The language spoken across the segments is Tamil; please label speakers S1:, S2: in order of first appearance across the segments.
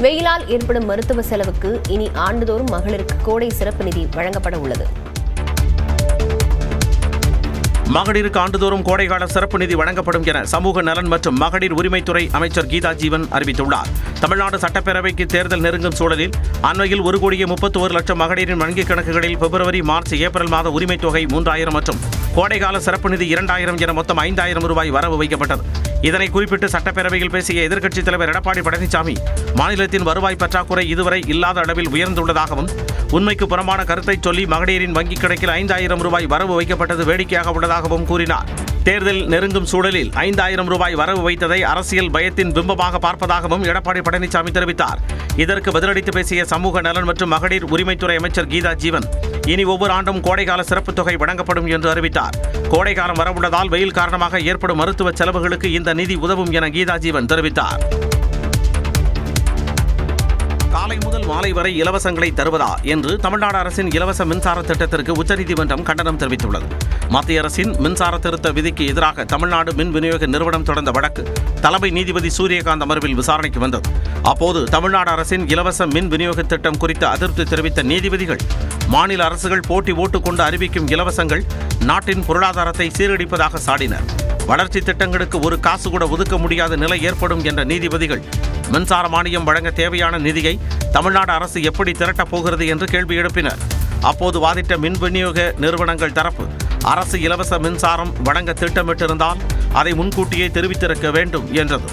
S1: வெயிலால் ஏற்படும் மருத்துவ செலவுக்கு இனி ஆண்டுதோறும் மகளிருக்கு கோடை சிறப்பு நிதி வழங்கப்பட உள்ளது.
S2: மகளிருக்கு ஆண்டுதோறும் கோடைகால சிறப்பு நிதி வழங்கப்படும் என சமூக நலன் மற்றும் மகளிர் உரிமைத்துறை அமைச்சர் கீதா ஜீவன் அறிவித்துள்ளார். தமிழ்நாடு சட்டப்பேரவைக்கு தேர்தல் நெருங்கும் சூழலில் அண்மையில் 1,31,00,000 மகளிரின் வங்கிக் கணக்குகளில் பிப்ரவரி, மார்ச், ஏப்ரல் மாத உரிமைத் தொகை 3,000 மற்றும் கோடைகால சிறப்பு நிதி 2,000 என மொத்தம் 5,000 ரூபாய் வரவு வைக்கப்பட்டது. இதனை குறிப்பிட்டு சட்டப்பேரவையில் பேசிய எதிர்க்கட்சித் தலைவர் எடப்பாடி பழனிசாமி, மாநிலத்தின் வருவாய் பற்றாக்குறை இதுவரை இல்லாத அளவில் உயர்ந்துள்ளதாகவும், உண்மைக்கு புறம்பான கருத்தை சொல்லி மகளிரின் வங்கிக் கணக்கில் 5,000 ரூபாய் வரவு வைக்கப்பட்டது வேடிக்கையாக உள்ளதாகவும் கூறினார். தேர்தல் நெருங்கும் சூழலில் 5,000 ரூபாய் வரவு வைத்ததை அரசியல் பயத்தின் பிம்பமாக பார்ப்பதாகவும் எடப்பாடி பழனிசாமி தெரிவித்தார். இதற்கு பதிலளித்து பேசிய சமூக நலன் மற்றும் மகளிர் உரிமைத்துறை அமைச்சர் கீதா ஜீவன், இனி ஒவ்வொரு ஆண்டும் கோடைகால சிறப்பு தொகை வழங்கப்படும் என்று அறிவித்தார். கோடைகாலம் வரவுள்ளதால் வெயில் காரணமாக ஏற்படும் மருத்துவ செலவுகளுக்கு இந்த நிதி உதவும் என கீதா ஜீவன் தெரிவித்தார். காலை முதல் மாலை வரை இலவசங்களை தருவதா என்று தமிழ்நாடு அரசின் இலவச மின்சார திட்டத்திற்கு உச்சநீதிமன்றம் கண்டனம் தெரிவித்துள்ளது. மத்திய அரசின் மின்சார திருத்த விதிக்கு எதிராக தமிழ்நாடு மின் விநியோக நிறுவனம் தொடர்ந்த வழக்கு தலைமை நீதிபதி சூரியகாந்த் அமர்வில் விசாரணைக்கு வந்தது. அப்போது தமிழ்நாடு அரசின் இலவச மின் விநியோக திட்டம் குறித்து அதிருப்தி தெரிவித்த நீதிபதிகள், மாநில அரசுகள் போட்டி ஓட்டுக்கொண்டு அறிவிக்கும் இலவசங்கள் நாட்டின் பொருளாதாரத்தை சீரழிப்பதாக சாடினர். வளர்ச்சி திட்டங்களுக்கு ஒரு காசு கூட ஒதுக்க முடியாத நிலை ஏற்படும் என்ற நீதிபதிகள், மின்சார மானியம் வழங்க தேவையான நிதியை தமிழ்நாடு அரசு எப்படி திரட்டப் போகிறது என்று கேள்வி எழுப்பினர். அப்போது வாதிட்ட மின் விநியோக நிறுவனங்கள் தரப்பு, அரசு இலவச மின்சாரம் வழங்க திட்டமிட்டிருந்தால் அதை முன்கூட்டியே தெரிவித்திருக்க வேண்டும் என்றது.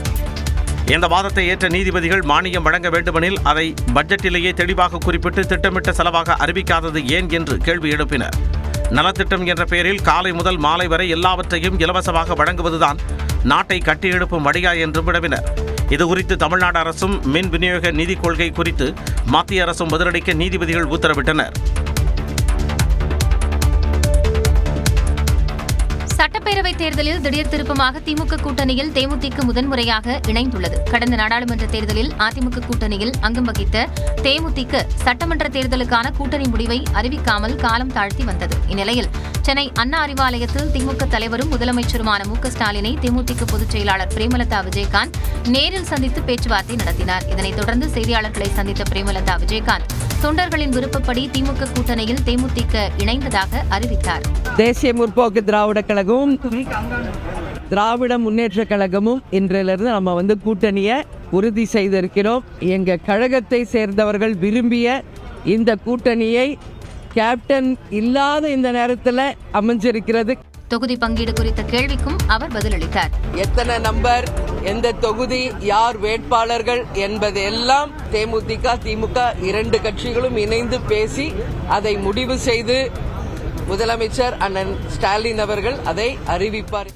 S2: இந்த வாதத்தை ஏற்ற நீதிபதிகள், மானியம் வழங்க வேண்டுமெனில் அதை பட்ஜெட்டிலேயே தெளிவாக குறிப்பிட்டு திட்டமிட்ட செலவாக அறிவிக்காதது ஏன் என்று கேள்வி எழுப்பினர். நலத்திட்டம் என்ற பெயரில் காலை முதல் மாலை வரை எல்லாவற்றையும் இலவசமாக வழங்குவதுதான் நாட்டை கட்டியெழுப்பும் வழியா என்று வினவினர். இதுகுறித்து தமிழ்நாடு அரசும் மின் விநியோக நிதி கொள்கை குறித்து மத்திய அரசும் பதிலளிக்க நீதிபதிகள் உத்தரவிட்டனர்.
S3: சட்டப்பேரவைத் தேர்தலில் திடீர் திருப்பமாக திமுக கூட்டணியில் தேமுதிக முதன்முறையாக இணைந்துள்ளது. கடந்த நாடாளுமன்ற தேர்தலில் அதிமுக கூட்டணியில் அங்கம் வகித்த தேமுதிக சட்டமன்ற தேர்தலுக்கான கூட்டணி முடிவை அறிவிக்காமல் காலம் தாழ்த்தி வந்தது. இந்நிலையில் சென்னை அண்ணா அறிவாலயத்தில் திமுக தலைவரும் முதலமைச்சருமான மு.க.ஸ்டாலினை தேமுதிக பொதுச் செயலாளர் பிரேமலதா விஜயகாந்த் நேரில் சந்தித்து பேச்சுவார்த்தை நடத்தினார். இதனைத் தொடர்ந்து செய்தியாளர்களை சந்தித்த பிரேமலதா விஜயகாந்த், தொண்டர்களின் விருப்பப்படி திமுக கூட்டணியில் தேமுதிக இணைந்ததாக அறிவித்தார்.
S4: தேசிய முற்போக்கு திராவிட கழகமும் திராவிட முன்னேற்ற கழகமும் இன்றிலிருந்து நம்ம கூட்டணியை உறுதி செய்திருக்கிறோம். எங்க கழகத்தை சேர்ந்தவர்கள் விரும்பிய இந்த கூட்டணியை கேப்டன் இல்லாத இந்த நேரத்தில் அமைஞ்சிருக்கிறது.
S3: தொகுதி பங்கீடு குறித்த கேள்விக்கும் அவர் பதிலளித்தார்.
S4: எத்தனை நம்பர், எந்த தொகுதி, யார் வேட்பாளர்கள் என்பதெல்லாம் தேமுதிக, திமுக 2 கட்சிகளும் இணைந்து பேசி அதை முடிவு செய்து முதலமைச்சர் அண்ணன் ஸ்டாலின் அவர்கள் அதை அறிவிப்பார்.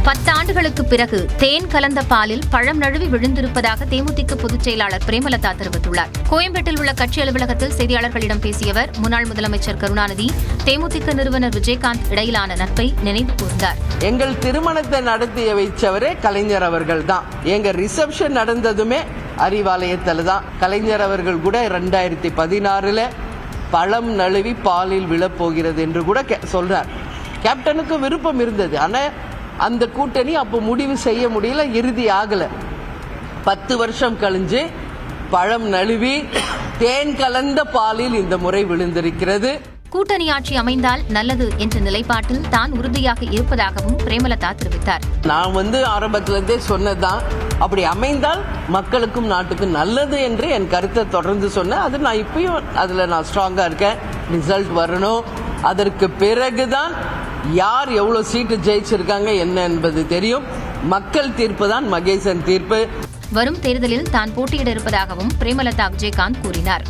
S3: 10 ஆண்டுகளுக்கு பிறகு தேன் கலந்த பாலில் பழம் நழுவி விழுந்திருப்பதாக தேமுதிக பொதுச் செயலாளர் பிரேமலதா தெரிவித்துள்ளார். கோயம்பேட்டில் உள்ள கட்சி அலுவலகத்தில் செய்தியாளர்களிடம் பேசிய அவர், முன்னாள் முதலமைச்சர் கருணாநிதி, தேமுதிக நிறுவனர் விஜயகாந்த் இடையிலான நட்பை நினைவு கூர்ந்தார்.
S4: எங்கள் திருமணத்தை நடத்தி வைச்சவரே கலைஞர் அவர்கள் தான். எங்க ரிசப்ஷன் நடந்ததுமே அறிவாலயத்தில் தான். கலைஞர் அவர்கள் கூட 2016 பழம் நழுவி பாலில் விழப்போகிறது என்று கூட சொல்றார். கேப்டனுக்கு விருப்பம் இருந்தது, ஆனால் அந்த கூட்டணி அப்போ முடிவு செய்ய முடியல, இறுதி ஆகல. 10 வருஷம் கழிஞ்சு பழம் நழுவி தேன் கலந்த பாலில் இந்த முறை விழுந்திருக்கிறது.
S3: கூட்டணி ஆட்சி அமைந்தால் நல்லது என்ற நிலைப்பாட்டில் தான் உறுதியாக இருப்பதாகவும் பிரேமலதா தெரிவித்தார்.
S4: நான் ஆரம்பத்திலிருந்தே சொன்னதுதான், அப்படி அமைந்தால் மக்களுக்கும் நாட்டுக்கும் நல்லது என்று என் கருத்தை தொடர்ந்து சொன்னேன். அது நான் இப்பயும் அதுல நான் ஸ்ட்ராங்கா இருக்கேன். ரிசல்ட் வரணும், அதற்கு பிறகுதான் யார் எவ்வளவு சீட்டு ஜெயிச்சிருக்காங்க என்ன என்பது தெரியும். மக்கள் தீர்ப்பு தான் மகேசன் தீர்ப்பு.
S3: வரும் தேர்தலில் தான் போட்டியிட இருப்பதாகவும் பிரேமலதா விஜயகாந்த் கூறினார்.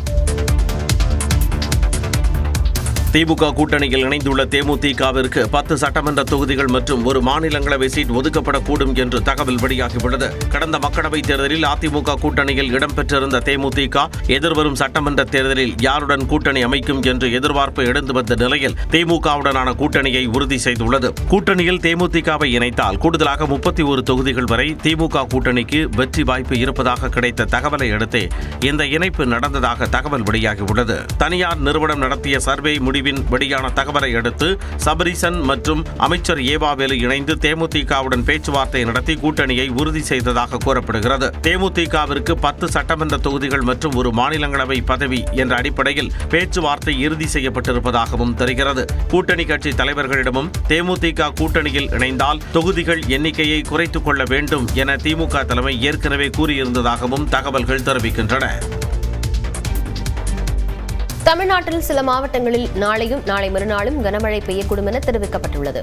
S2: திமுக கூட்டணியில் இணைந்துள்ள தேமுதிகவிற்கு 10 சட்டமன்ற தொகுதிகள் மற்றும் ஒரு மாநிலங்களவை சீட் ஒதுக்கப்படக்கூடும் என்று தகவல் வெளியாகியுள்ளது. கடந்த மக்களவைத் தேர்தலில் அதிமுக கூட்டணியில் இடம்பெற்றிருந்த தேமுதிக எதிர்வரும் சட்டமன்ற தேர்தலில் யாருடன் கூட்டணி அமைக்கும் என்று எதிர்பார்ப்பு எழுந்து வந்த நிலையில் திமுகவுடனான கூட்டணியை உறுதி செய்துள்ளது. கூட்டணியில் தேமுதிகவை இணைத்தால் கூடுதலாக 31 தொகுதிகள் வரை திமுக கூட்டணிக்கு வெற்றி வாய்ப்பு இருப்பதாக கிடைத்த தகவலை அடுத்தே இந்த இணைப்பு நடந்ததாக தகவல் வெளியாகியுள்ளது. தனியார் நிறுவனம் நடத்திய சர்வே முடிவின் வெளியான தகவலை அடுத்து சபரீசன் மற்றும் அமைச்சர் ஏவாவேலு இணைந்து தேமுதிகவுடன் பேச்சுவார்த்தை நடத்தி கூட்டணியை உறுதி செய்ததாக கூறப்படுகிறது. தேமுதிகவிற்கு 10 சட்டமன்ற தொகுதிகள் மற்றும் ஒரு மாநிலங்களவை பதவி என்ற அடிப்படையில் பேச்சுவார்த்தை இறுதி செய்யப்பட்டிருப்பதாகவும் தெரிகிறது. கூட்டணி கட்சி தலைவர்களிடமும் தேமுதிக கூட்டணியில் இணைந்தால் தொகுதிகள் எண்ணிக்கையை குறைத்துக் கொள்ள வேண்டும் என திமுக தலைமை ஏற்கனவே கூறியிருந்ததாகவும் தகவல்கள் தெரிவிக்கின்றன.
S1: தமிழ்நாட்டில் சில மாவட்டங்களில் நாளையும் நாளை மறுநாளும் கனமழை பெய்யக்கூடும் என தெரிவிக்கப்பட்டுள்ளது.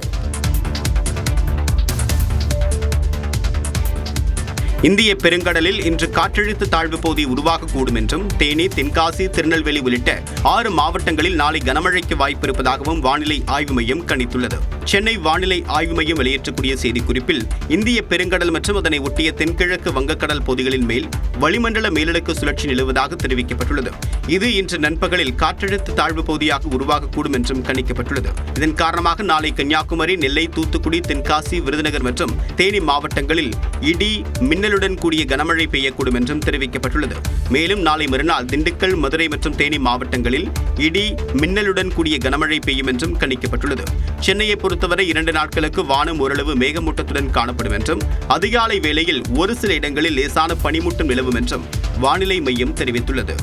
S5: இந்திய பெருங்கடலில் இன்று காற்றழுத்த தாழ்வு பகுதி உருவாகக்கூடும் என்றும் தேனி, தென்காசி, திருநெல்வேலி உள்ளிட்ட 6 மாவட்டங்களில் நாளை கனமழைக்கு வாய்ப்பு இருப்பதாகவும் வானிலை ஆய்வு மையம் கணித்துள்ளது. சென்னை வானிலை ஆய்வு மையம் வெளியிட்டக்கூடிய செய்திக்குறிப்பில் இந்திய பெருங்கடல் மற்றும் அதனை ஒட்டிய தென்கிழக்கு வங்கக்கடல் பகுதிகளின் மேல் வளிமண்டல மேலடுக்கு சுழற்சி நிலவுவதாக தெரிவிக்கப்பட்டுள்ளது. இது இன்று நண்பகலில் காற்றழுத்த தாழ்வு பகுதியாக உருவாகக்கூடும் என்றும் கணிக்கப்பட்டுள்ளது. இதன் காரணமாக நாளை கன்னியாகுமரி, நெல்லை, தூத்துக்குடி, தென்காசி, விருதுநகர் மற்றும் தேனி மாவட்டங்களில் இடி, மின்னலுடன் கூடிய கனமழை பெய்யக்கூடும் என்றும் தெரிவிக்கப்பட்டுள்ளது. மேலும் நாளை மறுநாள் திண்டுக்கல், மதுரை மற்றும் தேனி மாவட்டங்களில் இடி, மின்னலுடன் கூடிய கனமழை பெய்யும் என்றும் கணிக்கப்பட்டுள்ளது. சென்னையை பொறுத்தவரை 2 நாட்களுக்கு வானம் ஓரளவு மேகமூட்டத்துடன் காணப்படும் என்றும் அதிகாலை வேளையில் ஒரு சில இடங்களில் லேசான பனிமூட்டம் நிலவும் என்றும் வானிலை மையம் தெரிவித்துள்ளது.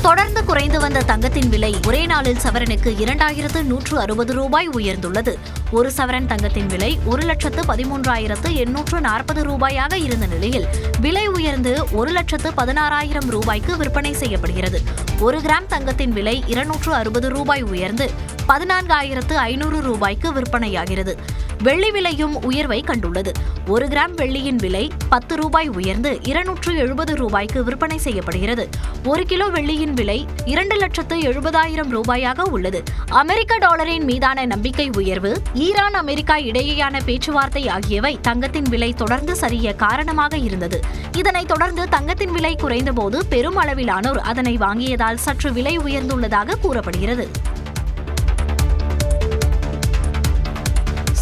S6: தொடர்ந்து குறைந்து வந்த தங்கத்தின் விலை ஒரே நாளில் சவரனுக்கு 2160 ரூபாய் உயர்ந்துள்ளது. ஒரு சவரன் தங்கத்தின் விலை 1,13,840 ரூபாயாக இருந்த நிலையில் விலை உயர்ந்து 1,16,000 ரூபாய்க்கு விற்பனை செய்யப்படுகிறது. 1 கிராம் தங்கத்தின் விலை 260 ரூபாய் உயர்ந்து 14,500 ரூபாய்க்கு விற்பனையாகிறது. வெள்ளி விலையும் உயர்வை கண்டுள்ளது. 1 கிராம் வெள்ளியின் விலை 10 ரூபாய் உயர்ந்து 270 ரூபாய்க்கு விற்பனை செய்யப்படுகிறது. 1 கிலோ வெள்ளியின் விலை 2,70,000 ரூபாயாக உள்ளது. அமெரிக்க டாலரின் மீதான நம்பிக்கை உயர்வு, ஈரான், அமெரிக்கா இடையேயான பேச்சுவார்த்தை ஆகியவை தங்கத்தின் விலை தொடர்ந்து சரிய காரணமாக இருந்தது. இதனைத் தொடர்ந்து தங்கத்தின் விலை குறைந்தபோது பெரும் அளவிலானோர் அதனை வாங்கியதால் சற்று விலை உயர்ந்துள்ளதாக கூறப்படுகிறது.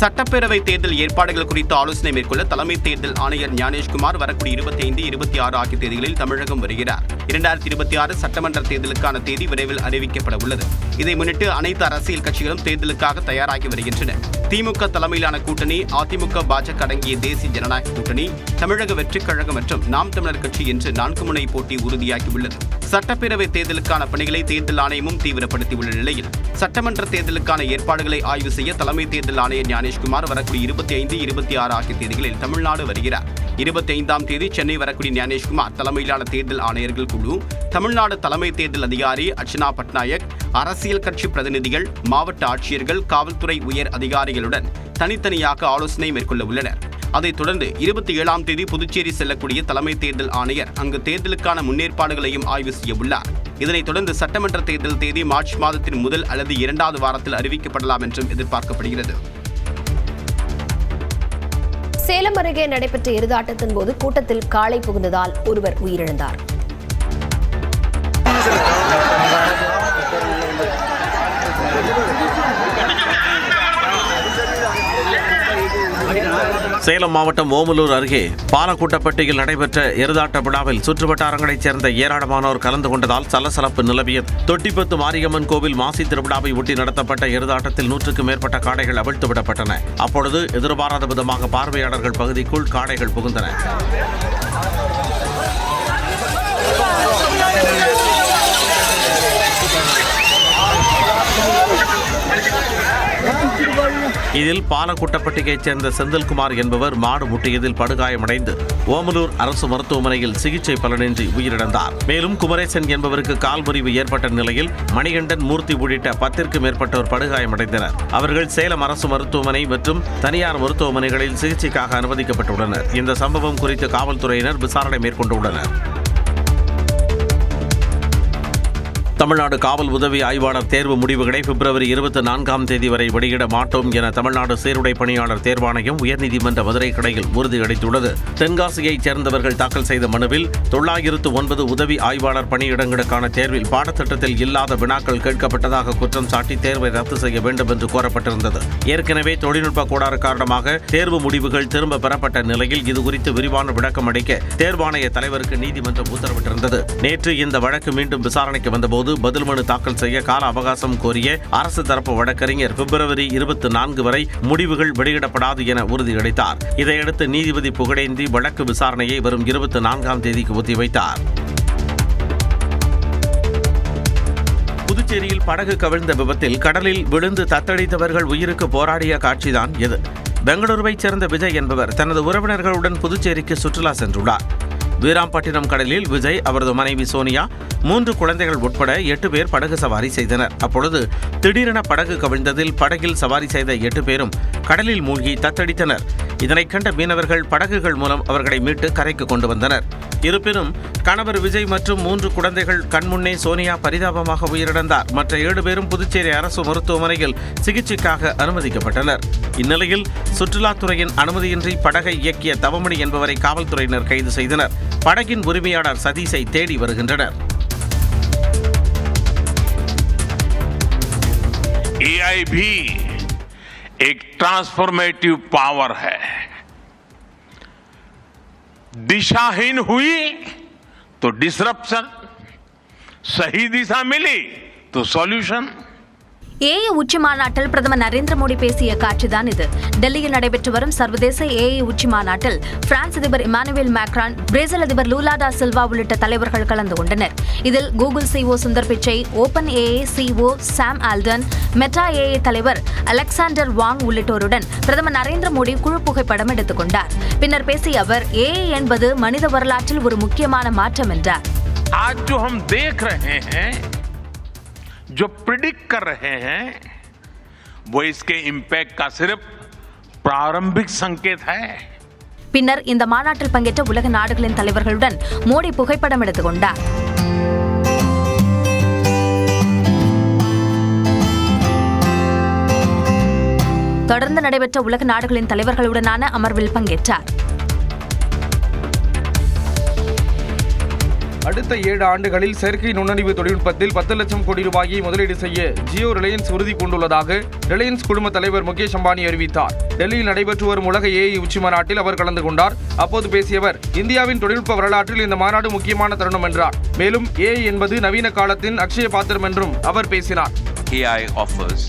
S5: சட்டப்பேரவை தேர்தல் ஏற்பாடுகள் குறித்து ஆலோசனை மேற்கொள்ள தலைமை தேர்தல் ஆணையர் ஞானேஷ்குமார் வரக்கூடிய 25, 26 ஆகிய தேதிகளில் தமிழகம் வருகிறார். 2026 சட்டமன்ற தேர்தலுக்கான தேதி விரைவில் அறிவிக்கப்பட உள்ளது. இதை முன்னிட்டு அனைத்து அரசியல் கட்சிகளும் தேர்தலுக்காக தயாராகி வருகின்றன. திமுக தலைமையிலான கூட்டணி, அதிமுக, பாஜக அடங்கிய தேசிய ஜனநாயக கூட்டணி, தமிழக வெற்றிக் கழகம் மற்றும் நாம் தமிழர் கட்சி என்று 4 முனை போட்டி உறுதியாகியுள்ளது. சட்டப்பேரவை தேர்தலுக்கான பணிகளை தேர்தல் ஆணையமும் தீவிரப்படுத்தியுள்ள நிலையில் சட்டமன்ற தேர்தலுக்கான ஏற்பாடுகளை ஆய்வு செய்ய தலைமை தேர்தல் ஆணையர் ஞானேஷ்குமார் வரக்கூடிய 25, 26 ஆகிய தேதிகளில் தமிழ்நாடு வருகிறார். 25ஆம் தேதி சென்னை வரக்கூடிய ஞானேஷ்குமார் தலைமையிலான தேர்தல் ஆணையர்கள் குழு, தமிழ்நாடு தலைமை தேர்தல் அதிகாரி அர்ச்சனா பட்நாயக், அரசியல் கட்சி பிரதிநிதிகள், மாவட்ட ஆட்சியர்கள், காவல்துறை உயர் அதிகாரிகளுடன் தனித்தனியாக ஆலோசனை மேற்கொள்ள உள்ளனர். அதைத் தொடர்ந்து 27ஆம் தேதி புதுச்சேரி செல்லக்கூடிய தலைமை தேர்தல் ஆணையர் அங்கு தேர்தலுக்கான முன்னேற்பாடுகளையும் ஆய்வு செய்ய உள்ளார். இதனைத் தொடர்ந்து சட்டமன்ற தேர்தல் தேதி மார்ச் மாதத்தின் முதல் அல்லது 2வது வாரத்தில் அறிவிக்கப்படலாம் என்றும் எதிர்பார்க்கப்படுகிறது.
S1: சேலம் அருகே நடைபெற்ற எருதாட்டத்தின் போது கூட்டத்தில் காளை புகுந்ததால் ஒருவர் உயிரிழந்தார்.
S2: சேலம் மாவட்டம் ஓமலூர் அருகே பாலக்கூட்டப்பட்டியில் நடைபெற்ற எருதாட்ட விழாவில் சுற்றுவட்டாரங்களைச் சேர்ந்த ஏராளமானோர் கலந்து கொண்டதால் சலசலப்பு நிலவியது. தொட்டிப்பத்து மாரியம்மன் கோவில் மாசி திருவிழாவை ஒட்டி நடத்தப்பட்ட எருதாட்டத்தில் 100க்கும் மேற்பட்ட காடைகள் அவிழ்த்துவிடப்பட்டன. அப்பொழுது எதிர்பாராத விதமாக பார்வையாளர்கள் பகுதிக்குள் காடைகள் புகுந்தன. இதில் பாலக்குட்டப்பட்டியைச் சேர்ந்த செந்தில்குமார் என்பவர் மாடு முட்டியதில் படுகாயமடைந்து ஓமலூர் அரசு மருத்துவமனையில் சிகிச்சை பலனின்றி உயிரிழந்தார். மேலும் குமரேசன் என்பவருக்கு கால் முறிவு ஏற்பட்ட நிலையில் மணிகண்டன், மூர்த்தி உள்ளிட்ட 10க்கும் மேற்பட்டோர் படுகாயமடைந்தனர். அவர்கள் சேலம் அரசு மருத்துவமனை மற்றும் தனியார் மருத்துவமனைகளில் சிகிச்சைக்காக அனுமதிக்கப்பட்டுள்ளனர். இந்த சம்பவம் குறித்து காவல்துறையினர் விசாரணை மேற்கொண்டுள்ளனர். தமிழ்நாடு காவல் உதவி ஆய்வாளர் தேர்வு முடிவுகளை பிப்ரவரி 24ஆம் தேதி வரை வெளியிட மாட்டோம் என தமிழ்நாடு சீருடை பணியாளர் தேர்வாணையம் உயர்நீதிமன்ற மதுரை கிளையில் உறுதியளித்துள்ளது. தென்காசியைச் சேர்ந்தவர்கள் தாக்கல் செய்த மனுவில் 909 உதவி ஆய்வாளர் பணியிடங்களுக்கான தேர்வில் பாடத்திட்டத்தில் இல்லாத வினாக்கள் கேட்கப்பட்டதாக குற்றம் சாட்டி தேர்வை ரத்து செய்ய வேண்டும் என்று கோரப்பட்டிருந்தது. ஏற்கனவே தொழில்நுட்ப கோளாறு காரணமாக தேர்வு முடிவுகள் திரும்ப பெறப்பட்ட நிலையில் இதுகுறித்து விரிவான விளக்கம் அளிக்க தேர்வாணைய தலைவருக்கு நீதிமன்றம் உத்தரவிட்டிருந்தது. நேற்று இந்த வழக்கு மீண்டும் விசாரணைக்கு வந்தபோது பதில் மனு தாக்கல் செய்ய கால அவகாசம் கோரிய அரசு தரப்பு வழக்கறிஞர் பிப்ரவரி 24 வரை முடிவுகள் வெளியிடப்படாது என உறுதியளித்தார். இதையடுத்து நீதிபதி புகழேந்தி வழக்கு விசாரணையை வரும் 24ஆம் தேதிக்கு ஒத்திவைத்தார். புதுச்சேரியில் படகு கவிழ்ந்த விபத்தில் கடலில் விழுந்து தத்தளித்தவர்கள் உயிருக்கு போராடிய காட்சிதான் இது. பெங்களூருவைச் சேர்ந்த விஜய் என்பவர் தனது உறவினர்களுடன் புதுச்சேரிக்கு சுற்றுலா சென்றுள்ளார். வீராம்பட்டினம் கடலில் விஜய், அவரது மனைவி சோனியா, 3 குழந்தைகள் உட்பட 8 பேர் படகு சவாரி செய்தனர். அப்பொழுது திடீரென படகு கவிழ்ந்ததில் படகில் சவாரி செய்த 8 பேரும் கடலில் மூழ்கி தத்தளித்தனர். இதனைக் கண்ட மீனவர்கள் படகுகள் மூலம் அவர்களை மீட்டு கரைக்கு கொண்டு வந்தனர். இருப்பினும் கணவர் விஜய் மற்றும் 3 குழந்தைகள் கண்முன்னே சோனியா பரிதாபமாக உயிரிழந்தார். மற்ற 7 பேரும் புதுச்சேரி அரசு மருத்துவமனையில் சிகிச்சைக்காக அனுமதிக்கப்பட்டனர். இந்நிலையில் சுற்றுலாத்துறையின் அனுமதியின்றி படகை இயக்கிய தவமணி என்பவரை காவல்துறையினர் கைது செய்தனர். படகின் உரிமையாளர் சதீஷை தேடி வருகின்றனர்.
S7: AI भी एक ट्रांसफॉर्मेटिव पावर है. दिशाहीन हुई तो डिसरप्शन, सही दिशा मिली तो सॉल्यूशन.
S6: ஏஐ உச்சி மாநாட்டில் பிரதமர் நரேந்திர மோடி பேசிய காட்சிதான் இது. டெல்லியில் நடைபெற்று வரும் சர்வதேச ஏஐ உச்சி மாநாட்டில் பிரான்ஸ் அதிபர் இமானுவேல் மேக்ரான், பிரேசில் அதிபர் லூலா டா சில்வா உள்ளிட்ட தலைவர்கள் கலந்து கொண்டனர். இதில் Google CO Sundar Pichai, open AI CO சாம் ஆல்டன், மெட்டா ஏஐ தலைவர் அலெக்சாண்டர் வாங் உள்ளிட்டோருடன் பிரதமர் நரேந்திர மோடி குழு புகைப்படம் எடுத்துக் கொண்டார். பின்னர் பேசிய அவர், ஏஐ என்பது மனித வரலாற்றில் ஒரு முக்கியமான மாற்றம் என்றார்.
S7: आज जो हम देख रहे हैं, जो प्रिडिक्ट कर रहे हैं, वो इसके इंपैक्ट का सिर्फ प्रारंभिक संकेत है.
S6: பின்னர் இந்த மாநாட்டில் பங்கேற்ற உலக நாடுகளின் தலைவர்களுடன் மோடி புகைப்படம் எடுத்துக் கொண்டார். தொடர்ந்து நடைபெற்ற உலக நாடுகளின் தலைவர்களுடனான அமர்வில் பங்கேற்றார்.
S8: அடுத்த 7 ஆண்டுகளில் செயற்கை நுண்ணறிவு தொழில்நுட்பத்தில் 10 லட்சம் கோடி ரூபாயை முதலீடு செய்ய ஜியோ ரிலையன்ஸ் உறுதி பூண்டுள்ளதாக ரிலையன்ஸ் குழும தலைவர் முகேஷ் அம்பானி அறிவித்தார். டெல்லியில் நடைபெற்று வரும் உலக ஏஐ உச்சி மாநாட்டில் அவர் கலந்து கொண்டார். அப்போது பேசிய அவர், இந்தியாவின் தொழில்நுட்ப வரலாற்றில் இந்த மாநாடு முக்கியமான தருணம் என்றார். மேலும் ஏஐ என்பது நவீன காலத்தின் அக்ஷய பாத்திரம் என்றும் அவர் பேசினார்.
S9: AI offers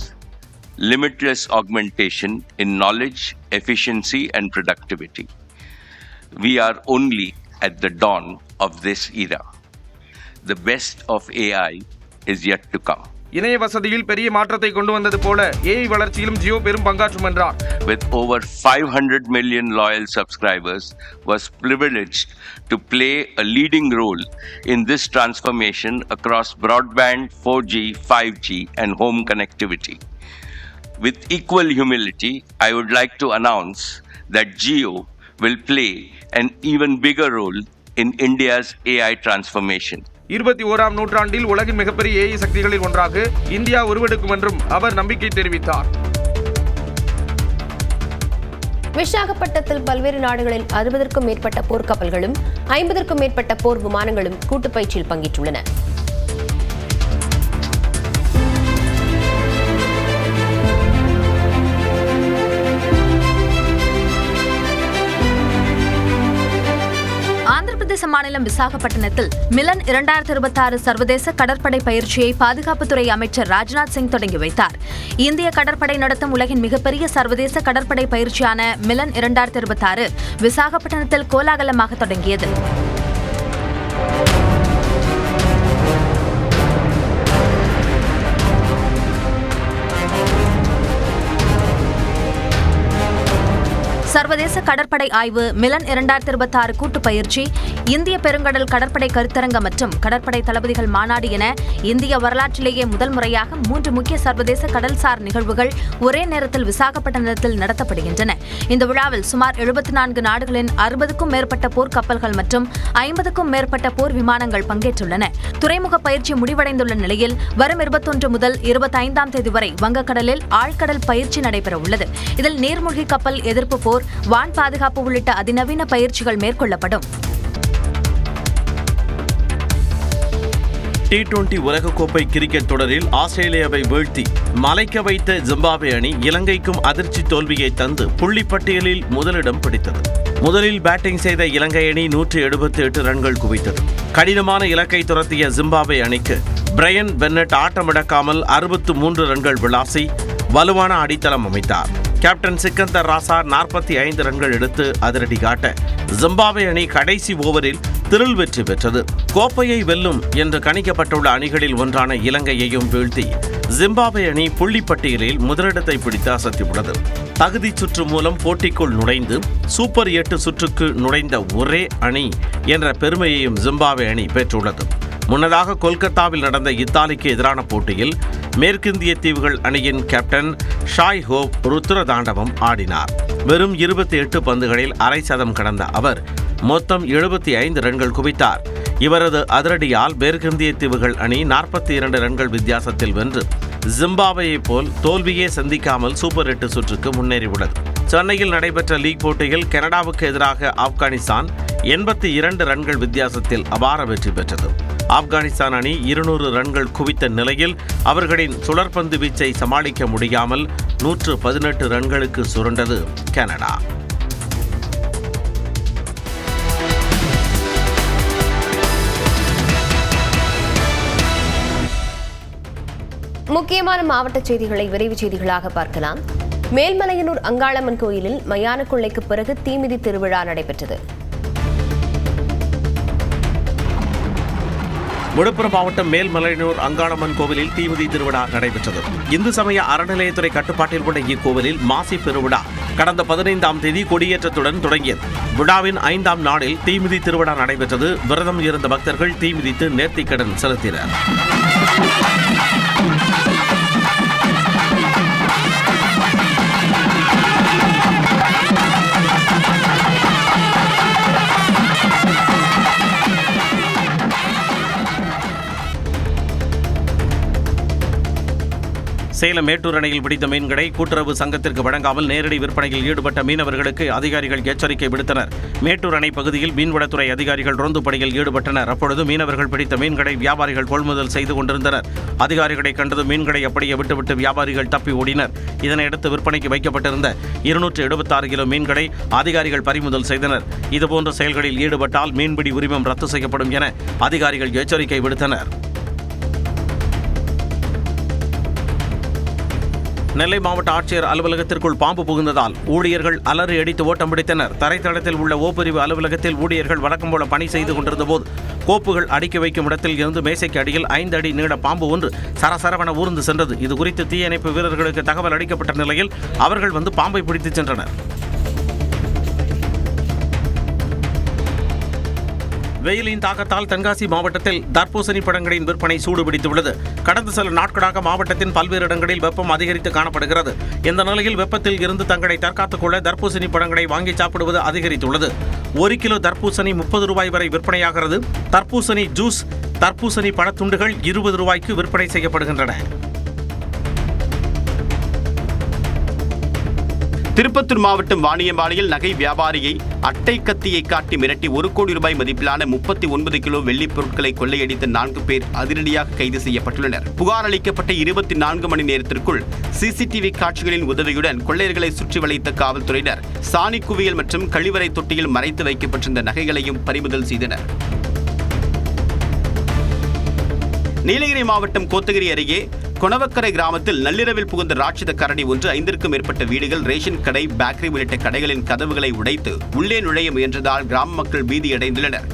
S9: limitless augmentation in knowledge, efficiency and productivity. We are only at the dawn of this era. The best of AI is yet to come.
S8: இணைய வசதியில் பெரிய மாற்றத்தை கொண்டு வந்தது போல ஏஐ வளர்ச்சியிலும் ஜியோ பெரும் பங்காற்றும் என்றார்.
S9: With over 500 million loyal subscribers, was privileged to play a leading role in this transformation across broadband, 4G, 5G and home connectivity. With equal humility, I would like to announce that Jio will play an even bigger role in India's AI transformation.
S8: 21ஆம் நூற்றாண்டில் உலகின் மிகப்பெரிய ஏஐ சக்திகளில் ஒன்றாக இந்தியா உருவெடுக்கும் என்றும் அவர் நம்பிக்கை தெரிவித்தார்.
S1: விசாகப்பட்டினத்தில் பல்வேறு நாடுகளின் 60க்கும் மேற்பட்ட போர்க்கப்பல்களும் 50க்கும் மேற்பட்ட போர் விமானங்களும் கூட்டுப் பயிற்சியில் பங்கேற்றுள்ளன.
S6: பிரதேச மாநிலம் விசாகப்பட்டினத்தில் மிலன் 2026 சர்வதேச கடற்படை பயிற்சியை பாதுகாப்புத்துறை அமைச்சர் ராஜ்நாத் சிங் தொடங்கி வைத்தார். இந்திய கடற்படை நடத்தும் உலகின் மிகப்பெரிய சர்வதேச கடற்படை பயிற்சியான மிலன் 2026 விசாகப்பட்டினத்தில் கோலாகலமாக தொடங்கியது. சர்வதேச சர்வதேச கடற்படை ஆய்வு, மிலன் 2026 கூட்டு பயிற்சி, இந்திய பெருங்கடல் கடற்படை கருத்தரங்கம் மற்றும் கடற்படை தளபதிகள் மாநாடு என இந்திய வரலாற்றிலேயே முதல் முறையாக 3 முக்கிய சர்வதேச கடல்சார் நிகழ்வுகள் ஒரே நேரத்தில் விசாகப்பட்டினத்தில் நடத்தப்படுகின்றன. இந்த விழாவில் சுமார் 74 நாடுகளின் 60க்கும் மேற்பட்ட போர் கப்பல்கள் மற்றும் 50க்கும் மேற்பட்ட போர் விமானங்கள் பங்கேற்றுள்ளன. துறைமுக பயிற்சி முடிவடைந்துள்ள நிலையில் வரும் 21 முதல் 25ஆம் தேதி வரை வங்கக்கடலில் ஆழ்கடல் பயிற்சி நடைபெற உள்ளது. இதில் நீர்மூழ்கி கப்பல் எதிர்ப்பு போர், வான் பாதுகாப்பு உள்ளிட்ட அதிநவீன பயிற்சிகள் மேற்கொள்ளப்படும்.
S2: T20 உலகக்கோப்பை கிரிக்கெட் தொடரில் ஆஸ்திரேலியாவை வீழ்த்தி மலைக்க வைத்த ஜிம்பாப்வே அணி இலங்கைக்கும் அதிர்ச்சி தோல்வியை தந்து புள்ளிப்பட்டியலில் முதலிடம் பிடித்தது. முதலில் பேட்டிங் செய்த இலங்கை அணி 178 ரன்கள் குவித்தது. கடினமான இலக்கை துரத்திய ஜிம்பாப்வே அணிக்கு பிரையன் பென்னட் ஆட்டமிழக்காமல் 63 ரன்கள் விளாசி வலுவான அடித்தளம் அமைத்தார். கேப்டன் சிக்கந்தர் ராசா 45 ரன்கள் எடுத்து அதிரடி காட்ட ஜிம்பாப்வே அணி கடைசி ஓவரில் திரில் வெற்றி பெற்றது. கோப்பையை வெல்லும் என்று கணிக்கப்பட்டுள்ள அணிகளில் ஒன்றான இலங்கையையும் வீழ்த்தி ஜிம்பாப்வே அணி புள்ளிப்பட்டியலில் முதலிடத்தை பிடித்து அசத்தியுள்ளது. தகுதி சுற்று மூலம் போட்டிக்குள் நுழைந்து சூப்பர் 8 சுற்றுக்கு நுழைந்த ஒரே அணி என்ற பெருமையையும் ஜிம்பாப்வே அணி பெற்றுள்ளது. முன்னதாக கொல்கத்தாவில் நடந்த இத்தாலிக்கு எதிரான போட்டியில் மேற்கிந்திய தீவுகள் அணியின் கேப்டன் ஷாய் ஹோப் ருத்ரதாண்டவம் ஆடினார். வெறும் 28 பந்துகளில் அரை சதம் கடந்த அவர் மொத்தம் 75 ரன்கள் குவித்தார். இவரது அதிரடியால் மேற்கிந்திய தீவுகள் அணி 42 ரன்கள் வித்தியாசத்தில் வென்று ஜிம்பாப்வேயை போல் தோல்வியே சந்திக்காமல் சூப்பர் 8 சுற்றுக்கு முன்னேறியுள்ளது. சென்னையில் நடைபெற்ற லீக் போட்டியில் கனடாவுக்கு எதிராக ஆப்கானிஸ்தான் 82 ரன்கள் வித்தியாசத்தில் அபார வெற்றி பெற்றது. ஆப்கானிஸ்தான் அணி 200 ரன்கள் குவித்த நிலையில் அவர்களின் சுழற்பந்து வீச்சை சமாளிக்க முடியாமல் 118 ரன்களுக்கு சுருண்டது கனடா.
S1: முக்கியமான மாவட்ட செய்திகளை விரைவு செய்திகளாக பார்க்கலாம். மேல்மலையனூர் அங்காளம்மன் கோயிலில் மயான கொள்ளைக்கு பிறகு தீமிதி திருவிழா நடைபெற்றது.
S2: விழுப்புரம் மாவட்டம் மேல்மலையனூர் அங்காளம்மன் கோவிலில் தீமிதி திருவிழா நடைபெற்றது. இந்து சமய அறநிலையத்துறை கட்டுப்பாட்டில் உள்ள இக்கோவிலில் மாசி பெருவிழா கடந்த 15ஆம் தேதி கொடியேற்றத்துடன் தொடங்கியது. விழாவின் 5ஆம் நாளில் தீமிதி திருவிழா நடைபெற்றது. விரதம் இருந்த பக்தர்கள் தீமிதித்து நேர்த்திக்கடன் செலுத்தினர். சேலம் மேட்டூர் அணையில் பிடித்த மீன்களை கூட்டுறவு சங்கத்திற்கு வழங்காமல் நேரடி விற்பனையில் ஈடுபட்ட மீனவர்களுக்கு அதிகாரிகள் எச்சரிக்கை விடுத்தனர். மேட்டூர் அணை பகுதியில் மீன்வளத்துறை அதிகாரிகள் ரோந்து பணியில் ஈடுபட்டனர். அப்பொழுது மீனவர்கள் பிடித்த மீன்களை வியாபாரிகள் கொள்முதல் செய்து கொண்டிருந்தனர். அதிகாரிகளை கண்டதும் மீன்களை அப்படியே விட்டுவிட்டு வியாபாரிகள் தப்பி ஓடினர். இதனையடுத்து விற்பனைக்கு வைக்கப்பட்டிருந்த 276 கிலோ மீன்களை அதிகாரிகள் பறிமுதல் செய்தனர். இதுபோன்ற செயல்களில் ஈடுபட்டால் மீன்பிடி உரிமம் ரத்து செய்யப்படும் என அதிகாரிகள் எச்சரிக்கை விடுத்தனர். நெல்லை மாவட்ட ஆட்சியர் அலுவலகத்திற்குள் பாம்பு புகுந்ததால் ஊழியர்கள் அலறி அடித்து ஓட்டம் பிடித்தனர். தரைத்தளத்தில் உள்ள ஓபிரிவு அலுவலகத்தில் ஊழியர்கள் வழக்கம் போல பணி செய்து கொண்டிருந்தபோது கோப்புகள் அடுக்கி வைக்கும் இடத்தில் இருந்து மேசைக்கு அடியில் 5 அடி நீள பாம்பு ஒன்று சரசரவென ஊர்ந்து சென்றது. இதுகுறித்து தீயணைப்பு வீரர்களுக்கு தகவல் அளிக்கப்பட்ட நிலையில் அவர்கள் வந்து பாம்பை பிடித்துச் சென்றனர். வெயிலின் தாக்கத்தால் தென்காசி மாவட்டத்தில் தர்பூசணி பழங்களின் விற்பனை சூடுபிடித்துள்ளது. கடந்த சில நாட்களாக மாவட்டத்தின் பல்வேறு இடங்களில் வெப்பம் அதிகரித்து காணப்படுகிறது. இந்த நிலையில் வெப்பத்தில் இருந்து தங்களை தற்காத்துக் கொள்ள தர்பூசணி பழங்களை வாங்கி சாப்பிடுவது அதிகரித்துள்ளது. 1 கிலோ தர்பூசணி 30 ரூபாய் வரை விற்பனையாகிறது. தர்பூசணி ஜூஸ், தர்பூசணி பழத்துண்டுகள் 20 ரூபாய்க்கு விற்பனை செய்யப்படுகின்றன.
S5: திருப்பத்தூர் மாவட்டம் வாணியம்பாடியில் நகை வியாபாரியை அட்டை கத்தியை காட்டி மிரட்டி 1 கோடி ரூபாய் மதிப்பிலான 39 கிலோ வெள்ளிப் பொருட்களை கொள்ளையடித்த 4 பேர் அதிரடியாக கைது செய்யப்பட்டுள்ளனர். புகார் அளிக்கப்பட்ட 24 மணி நேரத்திற்குள் சிசிடிவி காட்சிகளின் உதவியுடன் கொள்ளையர்களை சுற்றி வளைத்த காவல்துறையினர் சாணி குவியல் மற்றும் கழிவறை தொட்டியில் மறைத்து வைக்கப்பட்டிருந்த நகைகளையும் பறிமுதல் செய்தனர். நீலகிரி மாவட்டம் கோத்தகிரி அருகே கொணவக்கரை கிராமத்தில் நள்ளிரவில் புகுந்த ராட்சத கரடி ஒன்று 5க்கும் மேற்பட்ட வீடுகள், ரேஷன் கடை, பேக்கரி உள்ளிட்ட கடைகளின் கதவுகளை உடைத்து உள்ளே நுழைய முயன்றதால் கிராம மக்கள் பீதியடைந்துள்ளனர்.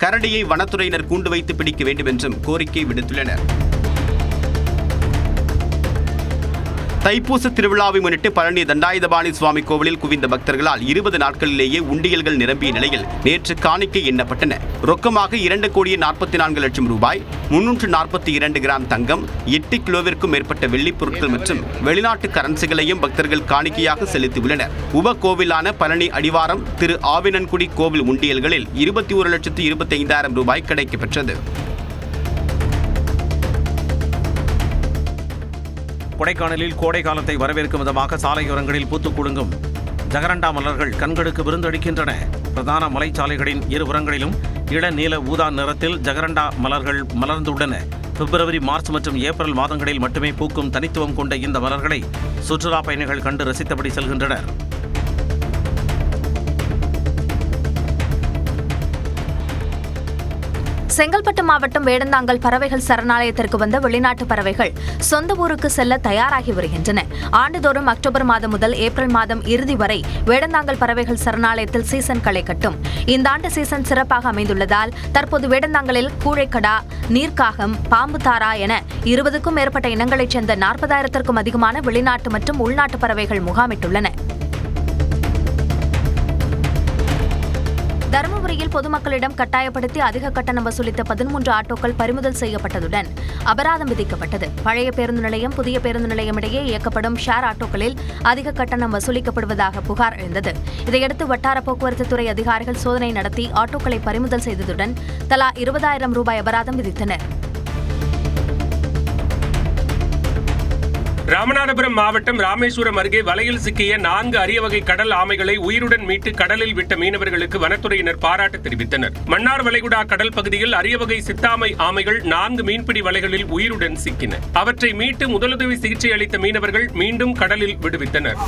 S5: கரடியை வனத்துறையினர் கூண்டு வைத்து பிடிக்க வேண்டும் என்றும் கோரிக்கை விடுத்துள்ளனர். தைப்பூச திருவிழாவை முன்னிட்டு பழனி தண்டாயுதபாணி சுவாமி கோவிலில் குவிந்த பக்தர்களால் 20 நாட்களிலேயே உண்டியல்கள் நிரம்பிய நிலையில் நேற்று காணிக்கை எண்ணப்பட்டன. ரொக்கமாக 2,44,00,000 ரூபாய், 342 கிராம் தங்கம், 8 கிலோவிற்கும் மேற்பட்ட வெள்ளிப் பொருட்கள் மற்றும் வெளிநாட்டு கரன்சிகளையும் பக்தர்கள் காணிக்கையாக செலுத்தியுள்ளனர். உப கோவிலான பழனி அடிவாரம் திரு ஆவினன்குடி கோவில் உண்டியல்களில் 21,25,000 ரூபாய் கிடைக்கப்பெற்றது.
S2: கொடைக்கானலில் கோடை காலத்தை வரவேற்கும் விதமாக சாலையோரங்களில் பூத்துக் குலுங்கும் ஜகரண்டா மலர்கள் கண்களுக்கு விருந்தளிக்கின்றன. பிரதான மலைச்சாலைகளின் இருபுறங்களிலும் இளநீல ஊதா நிறத்தில் ஜகரண்டா மலர்கள் மலர்ந்துள்ளன. பிப்ரவரி, மார்ச் மற்றும் ஏப்ரல் மாதங்களில் மட்டுமே பூக்கும் தனித்துவம் கொண்ட இந்த மலர்களை சுற்றுலா பயணிகள் கண்டு ரசித்தபடி செல்கின்றனர்.
S6: செங்கல்பட்டு மாவட்டம் வேடந்தாங்கல் பறவைகள் சரணாலயத்திற்கு வந்த வெளிநாட்டு பறவைகள் சொந்த ஊருக்கு செல்ல தயாராகி வருகின்றன. ஆண்டுதோறும் அக்டோபர் மாதம் முதல் ஏப்ரல் மாதம் இறுதி வரை வேடந்தாங்கல் பறவைகள் சரணாலயத்தில் சீசன் களை கட்டும். இந்த ஆண்டு சீசன் சிறப்பாக அமைந்துள்ளதால் தற்போது வேடந்தாங்கலில் கூழைக்கடா, நீர்க்காகம், பாம்பு தாரா என 20க்கும் மேற்பட்ட இனங்களைச் சேர்ந்த 40,000க்கும் அதிகமான வெளிநாட்டு மற்றும் உள்நாட்டு பறவைகள் முகாமிட்டுள்ளன. தருமபுரியில் பொதுமக்களிடம் கட்டாயப்படுத்தி அதிக கட்டணம் வசூலித்த 13 ஆட்டோக்கள் பறிமுதல் செய்யப்பட்டதுடன் அபராதம் விதிக்கப்பட்டது. பழைய பேருந்து நிலையம், புதிய பேருந்து நிலையம் இடையே இயக்கப்படும் ஷேர் ஆட்டோக்களில் அதிக கட்டணம் வசூலிக்கப்படுவதாக புகார் எழுந்தது. இதையடுத்து வட்டார போக்குவரத்து துறை அதிகாரிகள் சோதனை நடத்தி ஆட்டோக்களை பறிமுதல் செய்ததுடன் தலா 20,000 ரூபாய் அபராதம் விதித்தனர்.
S10: ராமநாதபுரம் மாவட்டம் ராமேஸ்வரம் அருகே வலையில் சிக்கிய 4 அரிய வகை கடல் ஆமைகளை உயிருடன் மீட்டு கடலில் விட்ட மீனவர்களுக்கு வனத்துறையினர் பாராட்டு தெரிவித்தனர். மன்னார் வளைகுடா கடல் பகுதியில் அரிய வகை சித்தாமை ஆமைகள் 4 மீன்பிடி வலைகளில் உயிருடன் சிக்கின. அவற்றை மீட்டு முதலுதவி சிகிச்சை அளித்த மீனவர்கள் மீண்டும் கடலில் விடுவித்தனர்.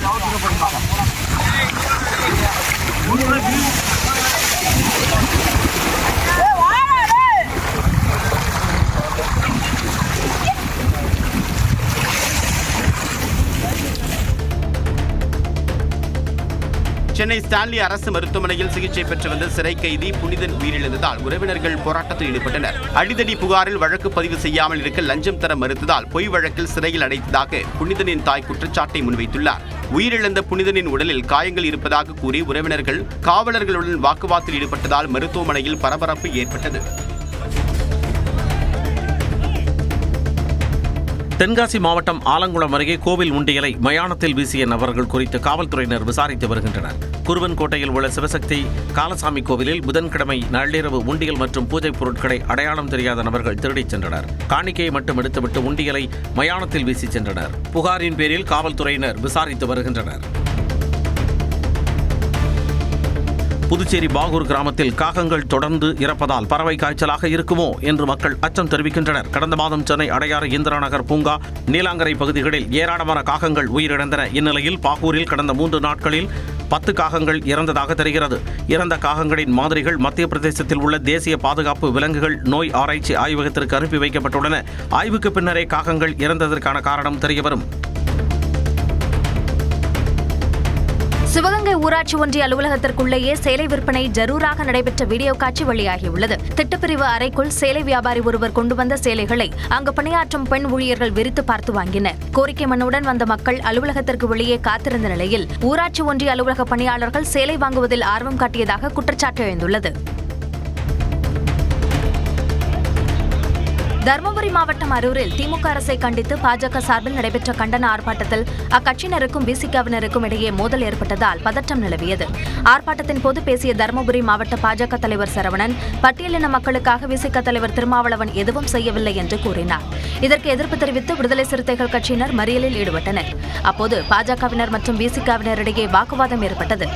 S5: சென்னை ஸ்டான்லி அரசு மருத்துவமனையில் சிகிச்சை பெற்று வந்த சிறை கைதி புனிதன் உயிரிழந்ததால் உறவினர்கள் போராட்டத்தில் ஈடுபட்டனர். அடிதடி புகாரில் வழக்கு பதிவு செய்யாமல் இருக்க லஞ்சம் தர மறுத்ததால் பொய் வழக்கில் சிறையில் அடைத்ததாக புனிதனின் தாய் குற்றச்சாட்டை முன்வைத்துள்ளார். உயிரிழந்த புனிதனின் உடலில் காயங்கள் இருப்பதாக கூறி உறவினர்கள் காவலர்களுடன் வாக்குவாதத்தில் ஈடுபட்டதால் மருத்துவமனையில் பரபரப்பு ஏற்பட்டது.
S2: தென்காசி மாவட்டம் ஆலங்குளம் அருகே கோவில் உண்டியலை மயானத்தில் வீசிய நபர்கள் குறித்து காவல்துறையினர் விசாரித்து வருகின்றனர். குருவன்கோட்டையில் உள்ள சிவசக்தி காலசாமி கோவிலில் புதன்கிழமை நள்ளிரவு உண்டியல் மற்றும் பூஜை பொருட்களை அடையாளம் தெரியாத நபர்கள் திருடிச் சென்றனர். காணிக்கையை மட்டும் எடுத்துவிட்டு உண்டியலை மயானத்தில் வீசி சென்றனர். புகாரின் பேரில் காவல்துறையினர் விசாரித்து வருகின்றனர். புதுச்சேரி பாகூர் கிராமத்தில் காகங்கள் தொடர்ந்து இறப்பதால் பறவை காய்ச்சலாக இருக்குமோ என்று மக்கள் அச்சம் தெரிவிக்கின்றனர். கடந்த மாதம் சென்னை அடையாறு இந்திரா நகர் பூங்கா, நீலாங்கரை பகுதிகளில் ஏராளமான காகங்கள் உயிரிழந்தன. இந்நிலையில் பாகூரில் கடந்த 3 நாட்களில் 10 காகங்கள் இறந்ததாக தெரிகிறது. இறந்த காகங்களின் மாதிரிகள் மத்திய பிரதேசத்தில் உள்ள தேசிய பாதுகாப்பு விலங்குகள் நோய் ஆராய்ச்சி ஆய்வகத்திற்கு அனுப்பி வைக்கப்பட்டுள்ளன. ஆய்வுக்கு பின்னரே காகங்கள் இறந்ததற்கான காரணம் தெரியவரும்.
S6: சிவகங்கை ஊராட்சி ஒன்றிய அலுவலகத்திற்குள்ளேயே சேலை விற்பனை ஜரூராக நடைபெற்ற வீடியோ காட்சி வெளியாகியுள்ளது. திட்டப்பிரிவு அறைக்குள் சேலை வியாபாரி ஒருவர் கொண்டு வந்த சேலைகளை அங்கு பணியாற்றும் பெண் ஊழியர்கள் விரித்து பார்த்து வாங்கினர். கோரிக்கை மனுவுடன் வந்த மக்கள் அலுவலகத்திற்கு வெளியே காத்திருந்த நிலையில் ஊராட்சி ஒன்றிய அலுவலக பணியாளர்கள் சேலை வாங்குவதில் ஆர்வம் காட்டியதாக குற்றச்சாட்டு எழுந்துள்ளது. தருமபுரி மாவட்டம் அரூரில் திமுக அரசை கண்டித்து பாஜக சார்பில் நடைபெற்ற கண்டன ஆர்ப்பாட்டத்தில் அக்கட்சியினருக்கும் பிசிகவினருக்கும் இடையே மோதல் ஏற்பட்டதால் பதற்றம் நிலவியது. ஆர்ப்பாட்டத்தின் போது பேசிய தருமபுரி மாவட்ட பாஜக தலைவர் சரவணன், பட்டியலின மக்களுக்காக விசிக தலைவர் திருமாவளவன் எதுவும் செய்யவில்லை என்று கூறினார். இதற்கு எதிர்ப்பு தெரிவித்து விடுதலை சிறுத்தைகள் கட்சியினர் மறியலில் ஈடுபட்டனர். அப்போது பாஜகவினர் மற்றும் பிசிகவினரிடையே வாக்குவாதம் ஏற்பட்டது.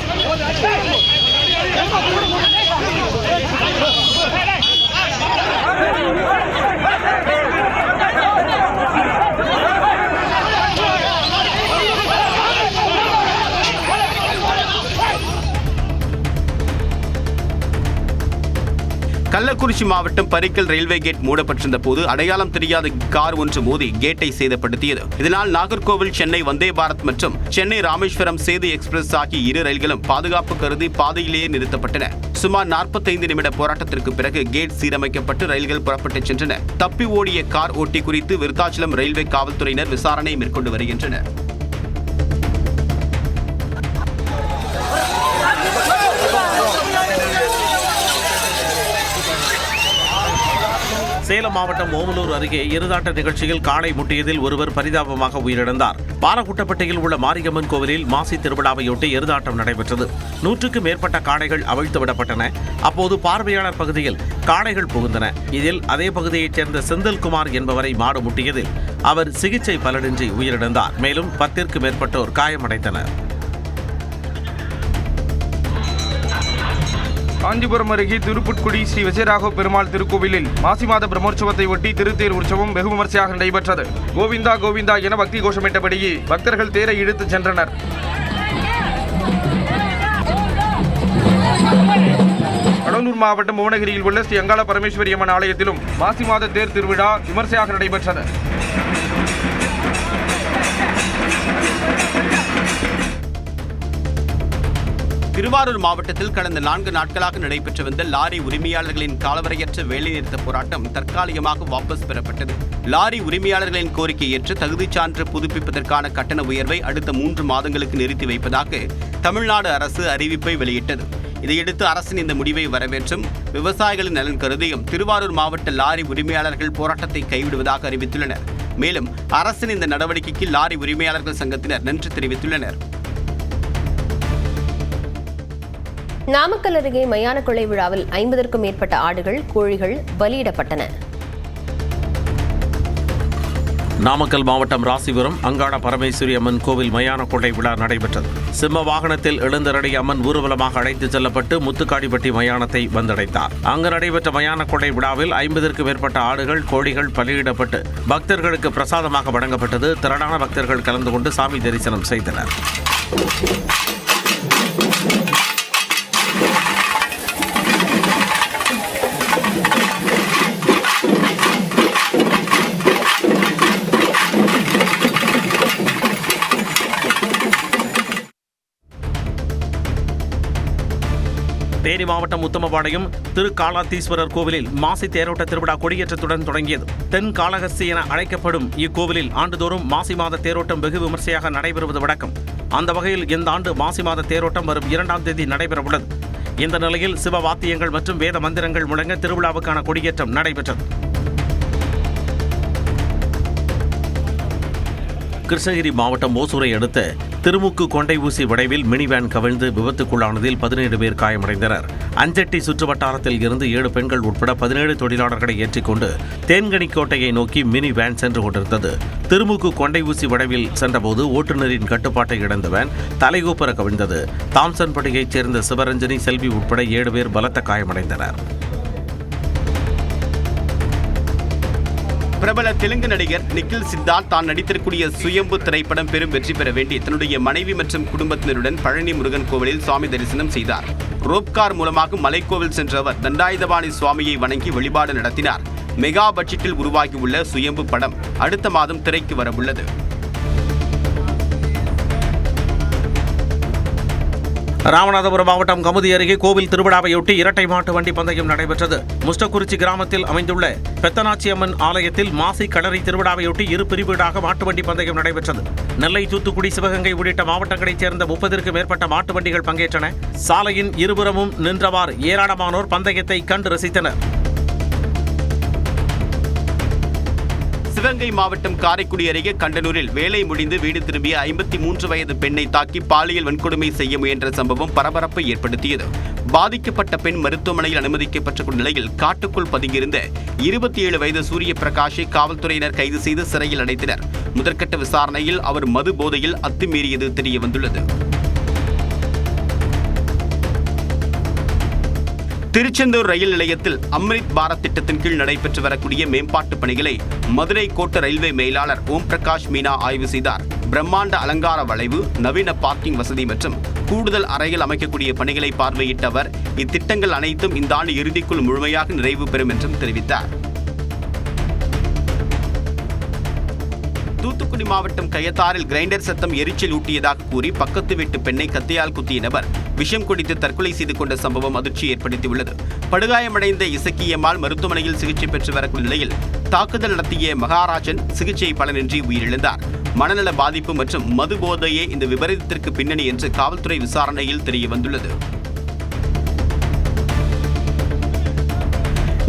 S5: கள்ளக்குறிச்சி மாவட்டம் பரிக்கல் ரயில்வே கேட் மூடப்பட்டிருந்த போது அடையாளம் தெரியாத கார் ஒன்று மோதி கேட்டை சேதப்படுத்தியது. இதனால் நாகர்கோவில் சென்னை வந்தே பாரத் மற்றும் சென்னை ராமேஸ்வரம் சேது எக்ஸ்பிரஸ் ஆகிய 2 ரயில்களும் பாதுகாப்பு கருதி பாதையிலேயே நிறுத்தப்பட்டன. சுமார் 45 நிமிட போராட்டத்திற்கு பிறகு கேட் சீரமைக்கப்பட்டு ரயில்கள் புறப்பட்டுச் சென்றன. தப்பி ஓடிய கார் ஓட்டி குறித்து விருத்தாச்சலம் ரயில்வே காவல்துறையினர் விசாரணை மேற்கொண்டு வருகின்றனர்.
S2: சேலம் மாவட்டம் ஓமலூர் அருகே எருதாட்ட நிகழ்ச்சியில் காளை முட்டியதில் ஒருவர் பரிதாபமாக உயிரிழந்தார். பாலகுட்டப்பட்டியில் உள்ள மாரியம்மன் கோவிலில் மாசி திருவிழாவையொட்டி எருதாட்டம் நடைபெற்றது. 100க்கும் மேற்பட்ட காளைகள் அவிழ்த்து விடப்பட்டன. அப்போது பார்வையாளர் பகுதியில் காளைகள் புகுந்தன. இதில் அதே பகுதியைச் சேர்ந்த செந்தில்குமார் என்பவரை மாடு முட்டியதில் அவர் சிகிச்சை பலனின்றி உயிரிழந்தார். மேலும் 10க்கும் மேற்பட்டோர் காயமடைந்தனர்.
S8: காஞ்சிபுரம் அருகே திருப்புட்குடி ஸ்ரீ விஜயராகவ பெருமாள் திருக்கோவிலில் மாசி மாத பிரம்மோற்சவத்தை ஒட்டி திருத்தேர் உற்சவம் வெகு விமர்சையாக நடைபெற்றது. கோவிந்தா கோவிந்தா என பக்தி கோஷமிட்டபடியே பக்தர்கள் தேரை இழுத்துச் சென்றனர். கடலூர் மாவட்டம் புவனகிரியில் உள்ள ஸ்ரீ அங்காள பரமேஸ்வரி அம்மன் ஆலயத்திலும் மாசி மாத தேர் திருவிழா விமர்சையாக நடைபெற்றது.
S5: திருவாரூர் மாவட்டத்தில் கடந்த 4 நாட்களாக நடைபெற்று வந்த லாரி உரிமையாளர்களின் காலவரையற்ற வேலைநிறுத்த போராட்டம் தற்காலிகமாக வாபஸ் பெறப்பட்டது. லாரி உரிமையாளர்களின் கோரிக்கையை ஏற்று தகுதிச் சான்று புதுப்பிப்பதற்கான கட்டண உயர்வை அடுத்த 3 மாதங்களுக்கு நிறுத்தி வைப்பதாக தமிழ்நாடு அரசு அறிவிப்பை வெளியிட்டது. இதையடுத்து அரசின் இந்த முடிவை வரவேற்றும் விவசாயிகளின் நலன் கருதியும் திருவாரூர் மாவட்ட லாரி உரிமையாளர்கள் போராட்டத்தை கைவிடுவதாக அறிவித்துள்ளனர். மேலும் அரசின் இந்த நடவடிக்கைக்கு லாரி உரிமையாளர்கள் சங்கத்தினர் நன்றி தெரிவித்துள்ளனர்.
S1: நாமக்கல் அருகே மயான கொள்ளை விழாவில் 50க்கும் மேற்பட்ட ஆடுகள், கோழிகள் பலியிடப்பட்டன.
S2: நாமக்கல் மாவட்டம் ராசிபுரம் அங்காள பரமேஸ்வரி அம்மன் கோவில் மயான கொள்ளை விழா நடைபெற்றது. சிம்ம வாகனத்தில் எழுந்தருடைய அம்மன் ஊர்வலமாக அழைத்துச் செல்லப்பட்டு முத்துக்காடிப்பட்டி மயானத்தை வந்தடைந்தார். அங்கு நடைபெற்ற மயான கொள்ளை விழாவில் 50க்கும் மேற்பட்ட ஆடுகள், கோழிகள் பலியிடப்பட்டு பக்தர்களுக்கு பிரசாதமாக வழங்கப்பட்டது. திரளான பக்தர்கள் கலந்து கொண்டு சாமி தரிசனம் செய்தனர். தேனி மாவட்டம் உத்தமபாளையம் திருக்காலாத்தீஸ்வரர் கோவிலில் மாசி தேரோட்ட திருவிழா கொடியேற்றத்துடன் தொடங்கியது. தென் காளஹஸ்தி என அழைக்கப்படும் இக்கோவிலில் ஆண்டுதோறும் மாசி மாத தேரோட்டம் வெகு விமர்சையாக நடைபெறுவது வழக்கம். அந்த வகையில் இந்த ஆண்டு மாசி மாத தேரோட்டம் வரும் 2ஆம் தேதி நடைபெறவுள்ளது. இந்த நிலையில் சிவ வாத்தியங்கள் மற்றும் வேத மந்திரங்கள் முழங்க திருவிழாவுக்கான கொடியேற்றம் நடைபெற்றது. கிருஷ்ணகிரி மாவட்டம் ஓசூரை அடுத்த திருமுக்கு கொண்டை ஊசி வளைவில் மினி வேன் கவிழ்ந்து விபத்துக்குள்ளானதில் 17 பேர் காயமடைந்தனர். அஞ்சட்டி சுற்றுவட்டாரத்தில் இருந்து 7 பெண்கள் உட்பட 17 தொழிலாளர்களை ஏற்றிக்கொண்டு தேன்கனிக்கோட்டையை நோக்கி மினி வேன் சென்று கொண்டிருந்தது. திருமுக்கு கொண்டை ஊசி வளைவில் சென்றபோது ஓட்டுநரின் கட்டுப்பாட்டை இழந்த வேன் தலைகூப்பர கவிழ்ந்தது. தாம்சன்பட்டியைச் சேர்ந்த சிவரஞ்சனி, செல்வி உட்பட 7 பேர் பலத்த காயமடைந்தனர்.
S5: பிரபல தெலுங்கு நடிகர் நிக்கில் சித்தார்த் தான் நடித்திருக்கூடிய சுயம்பு திரைப்படம் பெரும் வெற்றி பெற வேண்டி தன்னுடைய மனைவி மற்றும் குடும்பத்தினருடன் பழனி முருகன் கோவிலில் சுவாமி தரிசனம் செய்தார். ரோப்கார் மூலமாக மலைக்கோவில் சென்ற அவர் தண்டாயுதபாணி சுவாமியை வணங்கி வழிபாடு நடத்தினார். மெகா பட்ஜெட்டில் உருவாகியுள்ள சுயம்பு படம் அடுத்த மாதம் திரைக்கு வரவுள்ளது.
S2: ராமநாதபுரம் மாவட்டம் கமுதி அருகே கோவில் திருவிழாவையொட்டி இரட்டை மாட்டு வண்டி பந்தயம் நடைபெற்றது. முஷ்டக்குறிச்சி கிராமத்தில் அமைந்துள்ள பெத்தனாச்சி அம்மன் ஆலயத்தில் மாசி களரி திருவிழாவையொட்டி 2 பிரிவுகளாக மாட்டு வண்டி பந்தயம் நடைபெற்றது. நெல்லை, தூத்துக்குடி, சிவகங்கை உள்ளிட்ட மாவட்டங்களைச் சேர்ந்த 30க்கும் மேற்பட்ட மாட்டு வண்டிகள் பங்கேற்றன. சாலையின் இருபுறமும் நின்றவாறு ஏராளமானோர் பந்தயத்தை கண்டு ரசித்தனர்.
S5: சிவகங்கை மாவட்டம் காரைக்குடி அருகே கண்டனூரில் வேலை முடிந்து வீடு திரும்பிய 53 வயது பெண்ணை தாக்கி பாலியல் வன்கொடுமை செய்ய முயன்ற சம்பவம் பரபரப்பை ஏற்படுத்தியது. பாதிக்கப்பட்ட பெண் மருத்துவமனையில் அனுமதிக்கப்பட்ட நிலையில் காட்டுக்குள் பதுங்கியிருந்த 27 வயது சூரிய பிரகாஷை காவல்துறையினர் கைது செய்து சிறையில் அடைத்தனர். முதற்கட்ட விசாரணையில் அவர் மது போதையில் அத்துமீறியது தெரியவந்துள்ளது. திருச்செந்தூர் ரயில் நிலையத்தில் அம்ரித் பாரத் திட்டத்தின் கீழ் நடைபெற்று வரக்கூடிய மேம்பாட்டு பணிகளை மதுரை கோட்ட ரயில்வே மேலாளர் ஓம் பிரகாஷ் மீனா ஆய்வு செய்தார். பிரம்மாண்ட அலங்கார வளைவு, நவீன பார்க்கிங் வசதி மற்றும் கூடுதல் அறைகள் அமைக்கக்கூடிய பணிகளை பார்வையிட்ட அவர் இத்திட்டங்கள் அனைத்தும் இந்த ஆண்டு இறுதிக்குள் முழுமையாக நிறைவு பெறும் என்றும் தெரிவித்தார். தூத்துக்குடி மாவட்டம் கயத்தாறில் கிரைண்டர் சத்தம் எரிச்சல் ஊட்டியதாக கூறி பக்கத்து வீட்டு பெண்ணை கத்தியால் குத்திய நபர் விஷம் குடித்து தற்கொலை செய்து கொண்ட சம்பவம் அதிர்ச்சி ஏற்படுத்தியுள்ளது. படுகாயமடைந்த இசக்கியம்மாள் மருத்துவமனையில் சிகிச்சை பெற்று வரக்கூடிய நிலையில் தாக்குதல் நடத்திய மகாராஜன் சிகிச்சை பலனின்றி உயிரிழந்தார். மனநல பாதிப்பு மற்றும் மது போதையே இந்த விபரீதத்திற்கு பின்னணி என்று காவல்துறை விசாரணையில் தெரிய வந்துள்ளது.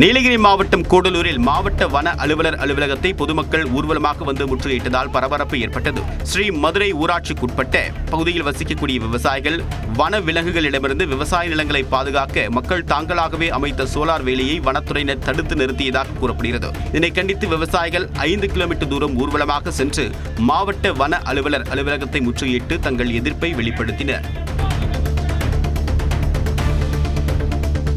S5: நீலகிரி மாவட்டம் கூடலூரில் மாவட்ட வன அலுவலர் அலுவலகத்தை பொதுமக்கள் ஊர்வலமாக வந்து முற்றுகையிட்டதால் பரபரப்பு ஏற்பட்டது. ஸ்ரீ மதுரை ஊராட்சிக்குட்பட்ட பகுதியில் வசிக்கக்கூடிய விவசாயிகள் வன விலங்குகளிடமிருந்து விவசாய நிலங்களை பாதுகாக்க மக்கள் தாங்களாகவே அமைத்த சோலார் வேலியை வனத்துறையினர் தடுத்து நிறுத்தியதாக கூறப்படுகிறது. இதனை கண்டித்து விவசாயிகள் 5 கிலோமீட்டர் தூரம் ஊர்வலமாக சென்று மாவட்ட வன அலுவலர் அலுவலகத்தை முற்றுகையிட்டு தங்கள் எதிர்ப்பை வெளிப்படுத்தினர்.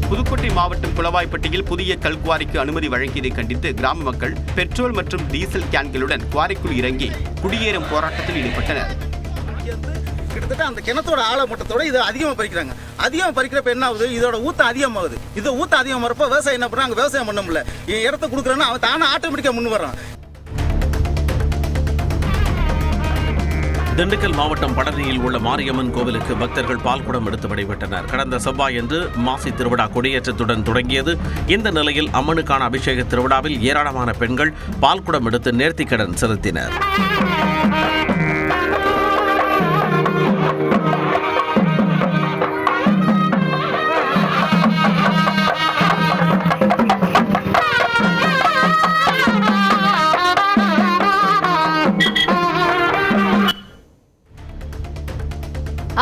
S5: புதுக்கோட்டை மாவட்டம் குளவாய்ப்பட்டியில் புதிய கல்குவாரிக்கு அனுமதி வழங்கியதை கண்டித்து கிராம மக்கள் பெட்ரோல் மற்றும் டீசல் கேன்களுடன் குவாரிக்குள் இறங்கி குடியேறும் போராட்டத்தில் ஈடுபட்டனர்.
S11: கிட்டத்தட்ட அந்த கிணத்தோட ஆழமட்டத்தோட இது அதிகமாக பறிக்கிறாங்க. அதிகமாக பறிக்கிறப்ப என்ன ஆகுது, இதோட ஊத்தம் அதிகமாகுது. இது ஊத்தம் அதிகமாகிறப்ப விவசாயம் என்ன பண்ணுறாங்க, விவசாயம் பண்ண முடியல. இடத்த கொடுக்குறேன்னா அவன் தானே ஆட்டோமேட்டிக்காக முன் வர்றான்.
S2: திண்டுக்கல் மாவட்டம் பழனியில் உள்ள மாரியம்மன் கோவிலுக்கு பக்தர்கள் பால்குடம் எடுத்து வழிபட்டனர். கடந்த செவ்வாயன்று மாசி திருவிழா கொடியேற்றத்துடன் தொடங்கியது. இந்த நிலையில் அம்மனுக்கான அபிஷேக திருவிழாவில் ஏராளமான பெண்கள் பால்குடம் எடுத்து நேர்த்திக்கடன் செலுத்தினர்.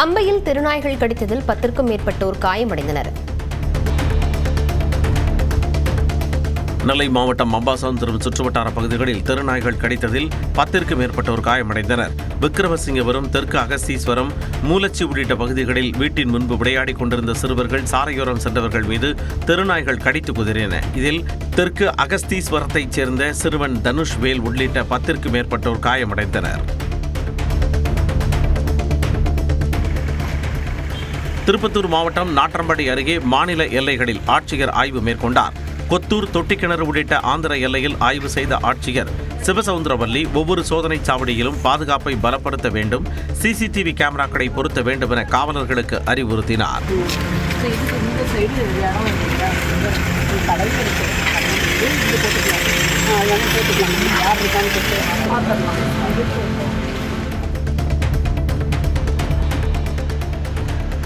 S1: அம்பையில் திருநாய்கள் கடித்ததில் 10க்கும் மேற்பட்டோர் காயமடைந்தனர்.
S2: நெல்லை மாவட்டம் அம்பாசமுத்திரம் சுற்றுவட்டார பகுதிகளில் திருநாய்கள் கடித்ததில் 10க்கும் மேற்பட்டோர் காயமடைந்தனர். விக்கிரமசிங்கபுரம், தெற்கு அகஸ்தீஸ்வரம், மூலச்சி உள்ளிட்ட பகுதிகளில் வீட்டின் முன்பு விளையாடிக் கொண்டிருந்த சிறுவர்கள் சாலையோரம் சென்றவர்கள் மீது திருநாய்கள் கடித்து குதிரின. இதில் தெற்கு அகஸ்தீஸ்வரத்தைச் சேர்ந்த சிறுவன் தனுஷ் வேல் உள்ளிட்ட 10க்கும் மேற்பட்டோர் காயமடைந்தனர். திருப்பத்தூர் மாவட்டம் நாற்றம்படி அருகே மாநில எல்லைகளில் ஆட்சியர் ஆய்வு மேற்கொண்டார். கொத்தூர், தொட்டிக்கிணறு உள்ளிட்ட ஆந்திர எல்லையில் ஆய்வு செய்த ஆட்சியர் சிவசவுந்தரவல்லி ஒவ்வொரு சோதனைச் சாவடியிலும் பாதுகாப்பை பலப்படுத்த வேண்டும், சிசிடிவி கேமராக்களை பொருத்த வேண்டும் என காவலர்களுக்கு அறிவுறுத்தினார்.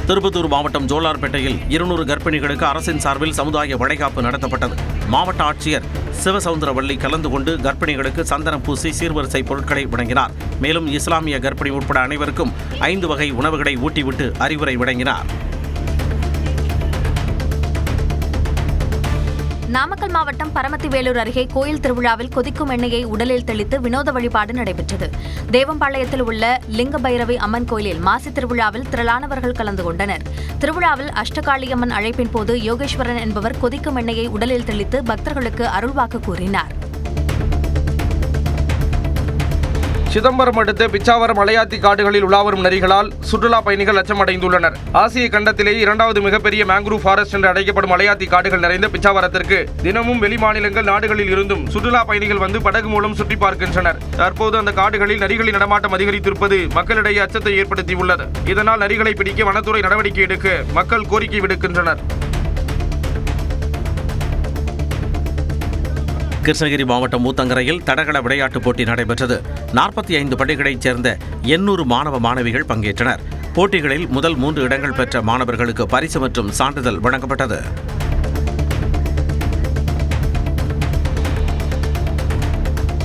S2: திருப்பத்தூர் மாவட்டம் ஜோலார்பேட்டையில் 200 கர்ப்பிணிகளுக்கு அரசின் சார்பில் சமுதாய வளைகாப்பு நடத்தப்பட்டது. மாவட்ட ஆட்சியர் சிவசவுந்தரவல்லி கலந்து கொண்டு கர்ப்பிணிகளுக்கு சந்தனம் பூசி சீர்வரிசை பொருட்களை வழங்கினார். மேலும் இஸ்லாமிய கர்ப்பிணி உட்பட அனைவருக்கும் 5 வகை உணவுகளை ஊட்டிவிட்டு அறிவுரை வழங்கினார்.
S6: நாமக்கல் மாவட்டம் பரமத்தி வேலூர் அருகே கோயில் திருவிழாவில் கொதிக்கும் எண்ணெயை உடலில் தெளித்து வினோத வழிபாடு நடைபெற்றது. தேவம்பாளையத்தில் உள்ள லிங்க பைரவி அம்மன் கோயிலில் மாசி திருவிழாவில் திரளானவர்கள் கலந்து கொண்டனர். திருவிழாவில் அஷ்டகாளியம்மன் அழைப்பின் போது யோகேஸ்வரன் என்பவர் கொதிக்கும் எண்ணெயை உடலில் தெளித்து பக்தர்களுக்கு அருள்வாக்கு கூறினார்.
S8: சிதம்பரம் அடுத்த பிச்சாவரம் மலையாத்தி காடுகளில் உலாவரும் நரிகளால் சுற்றுலா பயணிகள் அச்சமடைந்துள்ளனர். ஆசிய கண்டத்திலேயே 2வது மிகப்பெரிய மேங்க்ரூவ் ஃபாரஸ்ட் என்று அழைக்கப்படும் மலையாத்தி காடுகள் நிறைந்த பிச்சாவரத்திற்கு தினமும் வெளிமாநிலங்கள் நாடுகளில் இருந்தும் சுற்றுலா பயணிகள் வந்து படகு மூலம் சுற்றி பார்க்கின்றனர். தற்போது அந்த காடுகளில் நரிகளின் நடமாட்டம் அதிகரித்திருப்பது மக்களிடையே அச்சத்தை ஏற்படுத்தியுள்ளது. இதனால் நரிகளை பிடிக்க வனத்துறை நடவடிக்கை எடுக்க மக்கள் கோரிக்கை விடுக்கின்றனர்.
S2: கிருஷ்ணகிரி மாவட்டம் ஊத்தங்கரையில் தடகள விளையாட்டுப் போட்டி நடைபெற்றது. 45 பள்ளிகளைச் சேர்ந்த 800 மாணவ மாணவிகள் பங்கேற்றனர். போட்டிகளில் முதல் 3 இடங்கள் பெற்ற மாணவர்களுக்கு பரிசு மற்றும் சான்றிதழ் வழங்கப்பட்டது.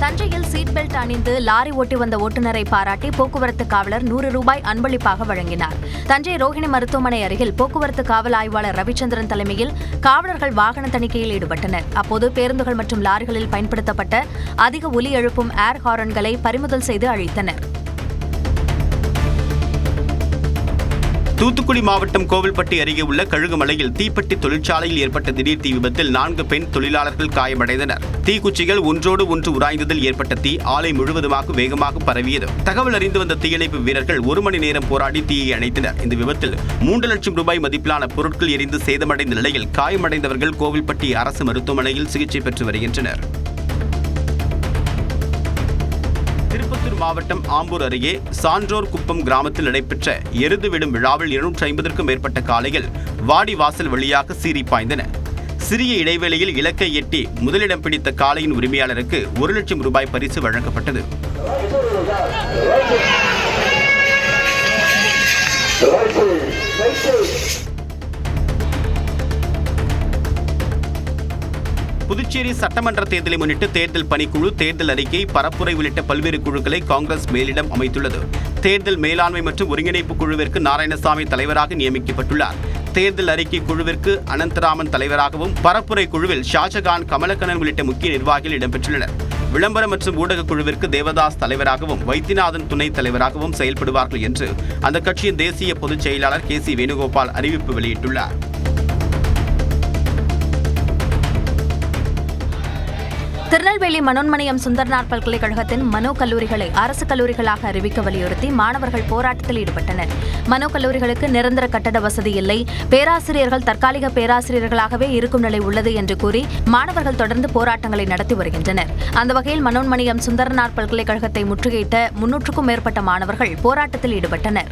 S6: தஞ்சையில் சீட் பெல்ட் அணிந்து லாரி ஓட்டி வந்த ஓட்டுநரை பாராட்டி போக்குவரத்து காவலர் 100 ரூபாய் அன்பளிப்பாக வழங்கினார். தஞ்சை ரோஹிணி மருத்துவமனை அருகில் போக்குவரத்து காவல் ஆய்வாளர் ரவிச்சந்திரன் தலைமையில் காவலர்கள் வாகன தணிக்கையில் ஈடுபட்டனர். அப்போது பேருந்துகள் மற்றும் லாரிகளில் பயன்படுத்தப்பட்ட அதிக ஒலி எழுப்பும் ஏர் ஹாரன்களை பறிமுதல் செய்து அழித்தனர்.
S5: தூத்துக்குடி மாவட்டம் கோவில்பட்டி அருகே உள்ள கழுகுமலையில் தீப்பெட்டி தொழிற்சாலையில் ஏற்பட்ட திடீர் தீ விபத்தில் 4 பெண் தொழிலாளர்கள் காயமடைந்தனர். தீக்குச்சிகள் ஒன்றோடு ஒன்று உராய்ந்ததில் ஏற்பட்ட தீ ஆலை முழுவதுமாக வேகமாக பரவியது. தகவல் அறிந்து வந்த தீயணைப்பு வீரர்கள் 1 மணி நேரம் போராடி தீயை அணைத்தனர். இந்த விபத்தில் 3 லட்சம் ரூபாய் மதிப்பிலான பொருட்கள் எரிந்து சேதமடைந்த நிலையில் காயமடைந்தவர்கள் கோவில்பட்டி அரசு மருத்துவமனையில் சிகிச்சை பெற்று வருகின்றனர். திருப்பத்தூர் மாவட்டம் ஆம்பூர் அருகே சான்றோர் குப்பம் கிராமத்தில் நடைபெற்ற எருது விடும் விழாவில் 250க்கும் மேற்பட்ட காளைகள் வாடி வாசல் வழியாக சீறி பாய்ந்தன. சிறிய இடைவெளியில் இலக்கை எட்டி முதலிடம் பிடித்த காளையின் உரிமையாளருக்கு 1 லட்சம் ரூபாய் பரிசு வழங்கப்பட்டது. புதுச்சேரி சட்டமன்ற தேர்தலை முன்னிட்டு தேர்தல் பணிக்குழு தேர்தல் அறிக்கை பரப்புரை உள்ளிட்ட பல்வேறு குழுக்களை காங்கிரஸ் மேலிடம் அமைத்துள்ளது. தேர்தல் மேலாண்மை மற்றும் ஒருங்கிணைப்பு குழுவிற்கு நாராயணசாமி தலைவராக நியமிக்கப்பட்டுள்ளார். தேர்தல் அறிக்கை குழுவிற்கு அனந்தராமன் தலைவராகவும், பரப்புரை குழுவில் ஷாஜகான், கமலக்கண்ணன் உள்ளிட்ட முக்கிய நிர்வாகிகள் இடம்பெற்றுள்ளனர். விளம்பரம் மற்றும் ஊடக குழுவிற்கு தேவதாஸ் தலைவராகவும், வைத்தியநாதன் துணைத் தலைவராகவும் செயல்படுவார்கள் என்று அந்த கட்சியின் தேசிய பொதுச் செயலாளர் KC வேணுகோபால் அறிவிப்பு வெளியிட்டுள்ளார்.
S6: திருநெல்வேலி மனோன்மணியம் சுந்தரனார் பல்கலைக்கழகத்தின் மனோ கல்லூரிகளை அரசு கல்லூரிகளாக அறிவிக்க வலியுறுத்தி மாணவர்கள் போராட்டத்தில் ஈடுபட்டனர். மனோ கல்லூரிகளுக்கு நிரந்தர கட்டட வசதி இல்லை, பேராசிரியர்கள் தற்காலிக பேராசிரியர்களாகவே இருக்கும் நிலை உள்ளது என்று கூறி மாணவர்கள் தொடர்ந்து போராட்டங்களை நடத்தி வருகின்றனர். அந்த வகையில் மனோன்மணியம் சுந்தரனார் பல்கலைக்கழகத்தை முற்றுகையிட்ட 300க்கும் மேற்பட்ட மாணவர்கள் போராட்டத்தில் ஈடுபட்டனர்.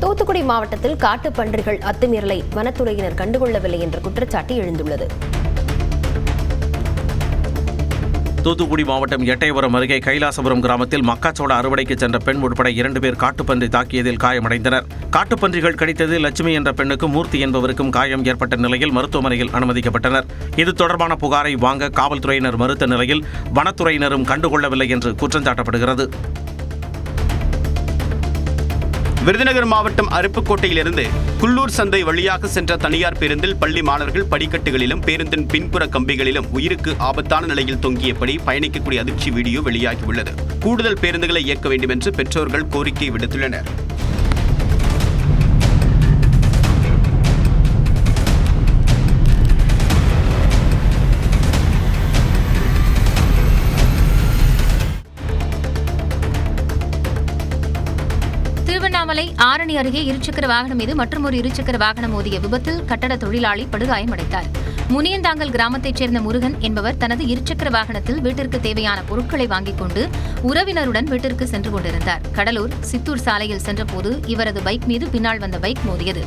S1: தூத்துக்குடி மாவட்டத்தில் காட்டுப்பன்றிகள் அத்துமீறலை வனத்துறையினர் கண்டுகொள்ளவில்லை என்ற குற்றச்சாட்டு எழுந்துள்ளது.
S2: தூத்துக்குடி மாவட்டம் எட்டயபுரம் அருகே கைலாசபுரம் கிராமத்தில் மக்காச்சோள அறுவடைக்கு சென்ற பெண் உட்பட 2 பேர் காட்டுப்பன்றி தாக்கியதில் காயமடைந்தனர். காட்டுப்பன்றிகள் கடித்ததில் லட்சுமி என்ற பெண்ணுக்கும் மூர்த்தி என்பவருக்கும் காயம் ஏற்பட்ட நிலையில் மருத்துவமனையில் அனுமதிக்கப்பட்டனர். இது தொடர்பான புகாரை வாங்க காவல்துறையினர் மறுத்த நிலையில் வனத்துறையினரும் கண்டுகொள்ளவில்லை என்று குற்றம் சாட்டப்படுகிறது.
S5: விருதுநகர் மாவட்டம் அருப்புக்கோட்டையிலிருந்து குள்ளூர் சந்தை வழியாக சென்ற தனியார் பேருந்தில் பள்ளி மாணவர்கள் படிக்கட்டுகளிலும் பேருந்தின் பின்புற கம்பிகளிலும் உயிருக்கு ஆபத்தான நிலையில் தொங்கியபடி பயணிக்கக்கூடிய அதிர்ச்சி வீடியோ வெளியாகியுள்ளது. கூடுதல் பேருந்துகளை இயக்க வேண்டும் என்று பெற்றோர்கள் கோரிக்கை விடுத்துள்ளனர்.
S3: திருவண்ணாமலை ஆரணி அருகே இருசக்கர வாகனம் மீது மற்றொரு இருசக்கர வாகனம் மோதிய விபத்தில் கட்டட தொழிலாளி படுகாயமடைந்தார். முனியந்தாங்கல் கிராமத்தைச் சேர்ந்த முருகன் என்பவர் தனது இருசக்கர வாகனத்தில் வீட்டிற்கு தேவையான பொருட்களை வாங்கிக் கொண்டு உறவினருடன் வீட்டிற்கு சென்று கொண்டிருந்தார். கடலூர் சித்தூர் சாலையில் சென்றபோது இவரது பைக் மீது பின்னால் வந்த பைக் மோதியது.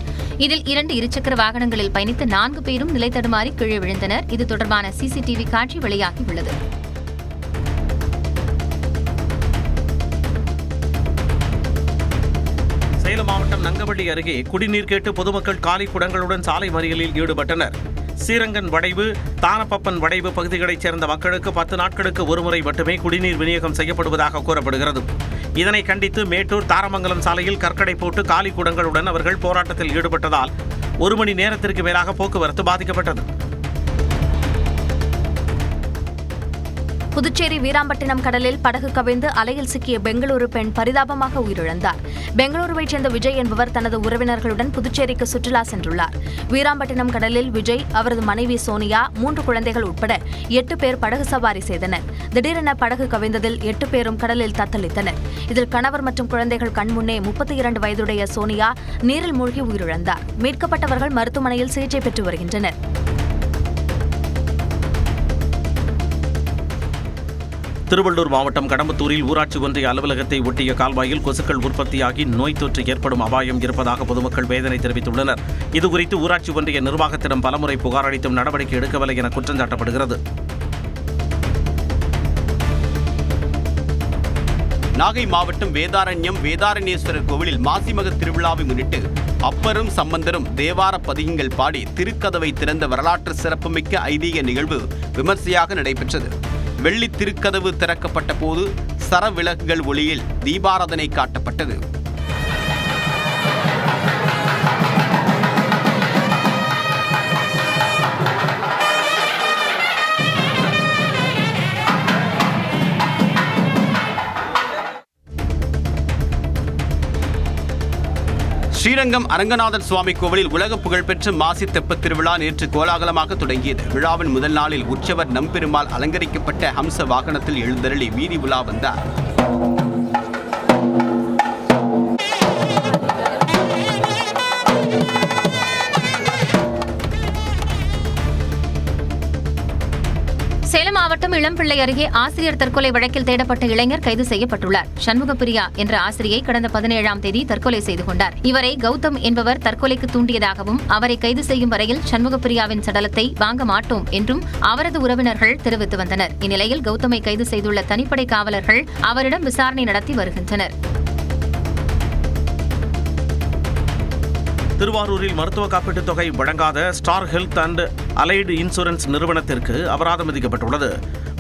S3: இதில் 2 இருசக்கர வாகனங்களில் பயணித்த 4 பேரும் நிலை தடுமாறி கீழே விழுந்தனர். இது தொடர்பான CCTV காட்சி வெளியாகியுள்ளது.
S2: சேலம் மாவட்டம் நங்கவள்ளி அருகே குடிநீர் கேட்டு பொதுமக்கள் காலி குடங்களுடன் சாலை மறியலில் ஈடுபட்டனர். சீரங்கன் வடைவு, தானப்பப்பன் வடைவு பகுதிகளைச் சேர்ந்த மக்களுக்கு 10 நாட்களுக்கு ஒருமுறை மட்டுமே குடிநீர் விநியோகம் செய்யப்படுவதாக கூறப்படுகிறது. இதனை கண்டித்து மேட்டூர் தாரமங்கலம் சாலையில் கற்கடை போட்டு காலி குடங்களுடன் அவர்கள் போராட்டத்தில் ஈடுபட்டதால் 1 மணி நேரத்திற்கு மேலாக போக்குவரத்து பாதிக்கப்பட்டது.
S6: புதுச்சேரி வீராம்பட்டினம் கடலில் படகு கவிழ்ந்து அலையில் சிக்கிய பெங்களூரு பெண் பரிதாபமாக உயிரிழந்தார். பெங்களூருவைச் சேர்ந்த விஜய் என்பவர் தனது உறவினர்களுடன் புதுச்சேரிக்கு சுற்றுலா சென்றுள்ளார். வீராம்பட்டினம் கடலில் விஜய், அவரது மனைவி சோனியா, 3 குழந்தைகள் உட்பட 8 பேர் படகு சவாரி செய்தனர். திடீரென படகு கவிழ்ந்ததில் 8 பேரும் கடலில் தத்தளித்தனர். இதில் கணவர் மற்றும் குழந்தைகள் கண்முன்னே 32 வயதுடைய சோனியா நீரில் மூழ்கி உயிரிழந்தார். மீட்கப்பட்டவர்கள் மருத்துவமனையில் சிகிச்சை பெற்று வருகின்றனர்.
S2: திருவள்ளூர் மாவட்டம் கடம்பத்தூரில் ஊராட்சி ஒன்றிய அலுவலகத்தை ஒட்டிய கால்வாயில் கொசுக்கள் உற்பத்தியாகி நோய் தொற்று ஏற்படும் அபாயம் இருப்பதாக பொதுமக்கள் வேதனை தெரிவித்துள்ளனர். இதுகுறித்து ஊராட்சி ஒன்றிய நிர்வாகத்திடம் பலமுறை புகார் அளித்தும் நடவடிக்கை எடுக்கவில்லை என குற்றம் சாட்டப்படுகிறது.
S5: நாகை மாவட்டம் வேதாரண்யம் வேதாரண்யேஸ்வரர் கோவிலில் மாசிமக திருவிழாவை முன்னிட்டு அப்பரும் சம்பந்தரும் தேவார பதிகங்கள் பாடி திருக்கதவை திறந்த வரலாற்று சிறப்புமிக்க ஐதீக நிகழ்வு விமர்சையாக நடைபெற்றது. வெள்ளி திருக்கதவு திறக்கப்பட்ட போது சரவிளக்குகள் ஒளியில் தீபாராதனை காட்டப்பட்டது. ஸ்ரீரங்கம் அரங்கநாதர் சுவாமி கோவிலில் உலக புகழ்பெற்ற மாசி தெப்பத் திருவிழா நேற்று கோலாகலமாக தொடங்கியது. விழாவின் முதல் நாளில் உற்சவர் நம்பெருமாள் அலங்கரிக்கப்பட்ட ஹம்ச வாகனத்தில் எழுந்தருளி வீதி உலா வந்தார்.
S3: சேலம் மாவட்டம் இளம்பிள்ளை அருகே ஆசிரியர் தற்கொலை வழக்கில் தேடப்பட்ட இளைஞர் கைது செய்யப்பட்டுள்ளார். சண்முகப்பிரியா என்ற ஆசிரியை கடந்த 17ஆம் தேதி தற்கொலை செய்து கொண்டார். இவரை கௌதம் என்பவர் தற்கொலைக்கு தூண்டியதாகவும் அவரை கைது செய்யும் வரையில் சண்முகப்பிரியாவின் சடலத்தை வாங்க மாட்டோம் என்றும் அவரது உறவினர்கள் தெரிவித்து வந்தனர். இந்நிலையில் கௌதமை கைது செய்துள்ள தனிப்படை காவலர்கள் அவரிடம் விசாரணை நடத்தி வருகின்றனர்.
S2: திருவாரூரில் மருத்துவ காப்பீட்டுத் தொகை வழங்காத star health and allied insurance நிறுவனத்திற்கு அபராதம் விதிக்கப்பட்டுள்ளது.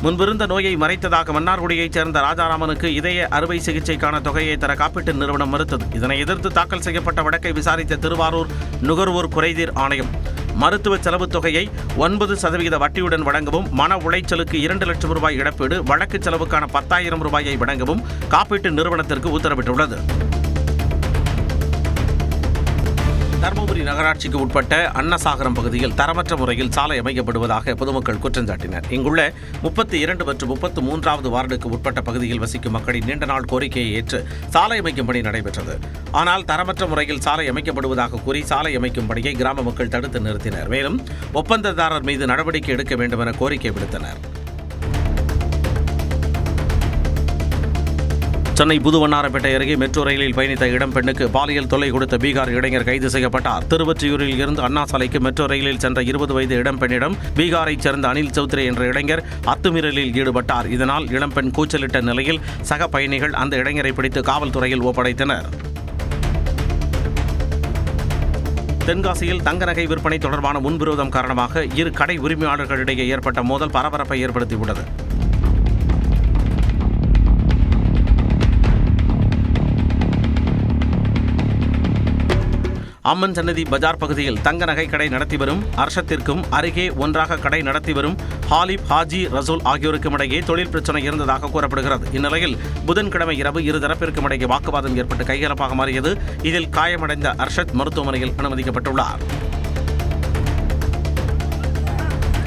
S2: முன்பிருந்த நோயை மறைத்ததாக மன்னார்குடியைச் சேர்ந்த ராஜாராமனுக்கு இதய அறுவை சிகிச்சைக்கான தொகையை தர காப்பீட்டு நிறுவனம் மறுத்தது. இதனை எதிர்த்து தாக்கல் செய்யப்பட்ட வழக்கை விசாரித்த திருவாரூர் நுகர்வோர் குறைதீர் ஆணையம் மருத்துவ செலவுத் தொகையை 9% வட்டியுடன் வழங்கவும், மன உளைச்சலுக்கு 2 லட்சம் ரூபாய் இழப்பீடு, வழக்கு செலவுக்கான 10,000 ரூபாயை வழங்கவும் காப்பீட்டு நிறுவனத்திற்கு உத்தரவிட்டுள்ளது. தருமபுரி நகராட்சிக்கு உட்பட்ட அன்னசாகரம் பகுதியில் தரமற்ற முறையில் சாலை அமைக்கப்படுவதாக பொதுமக்கள் குற்றம் சாட்டினர். இங்குள்ள 32 மற்றும் 33வது வார்டுக்கு உட்பட்ட பகுதியில் வசிக்கும் மக்களின் நீண்ட நாள் கோரிக்கையை ஏற்று சாலை அமைக்கும் பணி நடைபெற்றது. ஆனால் தரமற்ற முறையில் சாலை அமைக்கப்படுவதாக கூறி சாலை அமைக்கும் பணியை கிராம மக்கள் தடுத்து நிறுத்தினர். மேலும் ஒப்பந்ததாரர் மீது நடவடிக்கை எடுக்க வேண்டும் என கோரிக்கை விடுத்தனர். சென்னை புதுவண்ணாரப்பேட்டை அருகே மெட்ரோ ரயிலில் பயணித்த இளம் பெண்ணுக்கு பாலியல் தொல்லை கொடுத்த பீகார் இளைஞர் கைது செய்யப்பட்டார். திருவொற்றியூரில் இருந்து அண்ணா சாலைக்கு மெட்ரோ ரயிலில் சென்ற 20 வயது இளம்பெண்ணிடம் பீகாரைச் சேர்ந்த அனில் சௌத்ரி என்ற இளைஞர் அத்துமீறலில் ஈடுபட்டார். இதனால் இளம்பெண் கூச்சலிட்ட நிலையில் சக பயணிகள் அந்த இளைஞரை பிடித்து காவல்துறையில் ஒப்படைத்தனர். தென்காசியில் தங்க நகை விற்பனை தொடர்பான முன்விரோதம் காரணமாக இரு கடை உரிமையாளர்களிடையே ஏற்பட்ட மோதல் பரபரப்பை ஏற்படுத்தியுள்ளது. அம்மன் சன்னதி பஜார் பகுதியில் தங்க நகை கடை நடத்தி வரும் அர்ஷத்திற்கும் அருகே ஒன்றாக கடை நடத்தி வரும் ஹாலிப் ஹாஜி ரசூல் ஆகியோருக்கும் இடையே தொழில் பிரச்சனை இருந்ததாக கூறப்படுகிறது. இந்நிலையில் புதன்கிழமை இரவு இரு தரப்பிற்கும் இடையே வாக்குவாதம் ஏற்பட்டு கைகலப்பாக மாறியது. இதில் காயமடைந்த அர்ஷத் மருத்துவமனையில் அனுமதிக்கப்பட்டுள்ளார்.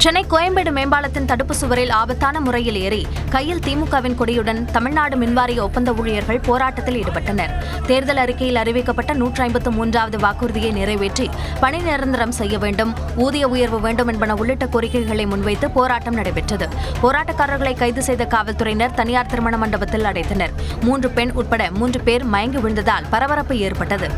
S6: சென்னை கோயம்பேடு மேம்பாலத்தின் தடுப்பு சுவரில் ஆபத்தான முறையில் ஏறி கையில் திமுகவின் கொடியுடன் தமிழ்நாடு மின்வாரிய ஒப்பந்த ஊழியர்கள் போராட்டத்தில் ஈடுபட்டனர். தேர்தல் அறிக்கையில் அறிவிக்கப்பட்ட 153வது வாக்குறுதியை நிறைவேற்றி பணி நிரந்தரம் செய்ய வேண்டும், ஊதிய உயர்வு வேண்டும் என்பன உள்ளிட்ட கோரிக்கைகளை முன்வைத்து போராட்டம் நடைபெற்றது. போராட்டக்காரர்களை கைது செய்த காவல்துறையினர் தனியார் திருமண மண்டபத்தில் அடைத்தனர். 3 பெண் உட்பட 3 பேர் மயங்கி விழுந்ததால் பரபரப்பு ஏற்பட்டது.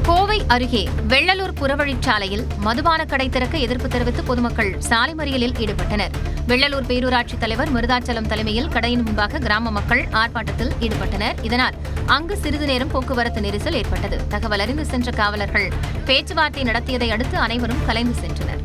S3: கோவை அருகே வெள்ளலூர் புறவழிச்சாலையில் மதுபான கடை திறக்க எதிர்ப்பு தெரிவித்து பொதுமக்கள் சாலை மறியலில் ஈடுபட்டனர். வெள்ளலூர் பேரூராட்சித் தலைவர் மிருதாச்சலம் தலைமையில் கடையின் முன்பாக கிராம மக்கள் ஆர்ப்பாட்டத்தில் ஈடுபட்டனர். இதனால் அங்கு சிறிது நேரம் போக்குவரத்து நெரிசல் ஏற்பட்டது. தகவல் அறிந்து சென்ற காவலர்கள் பேச்சுவார்த்தை நடத்தியதை அடுத்து அனைவரும் கலைந்து சென்றனர்.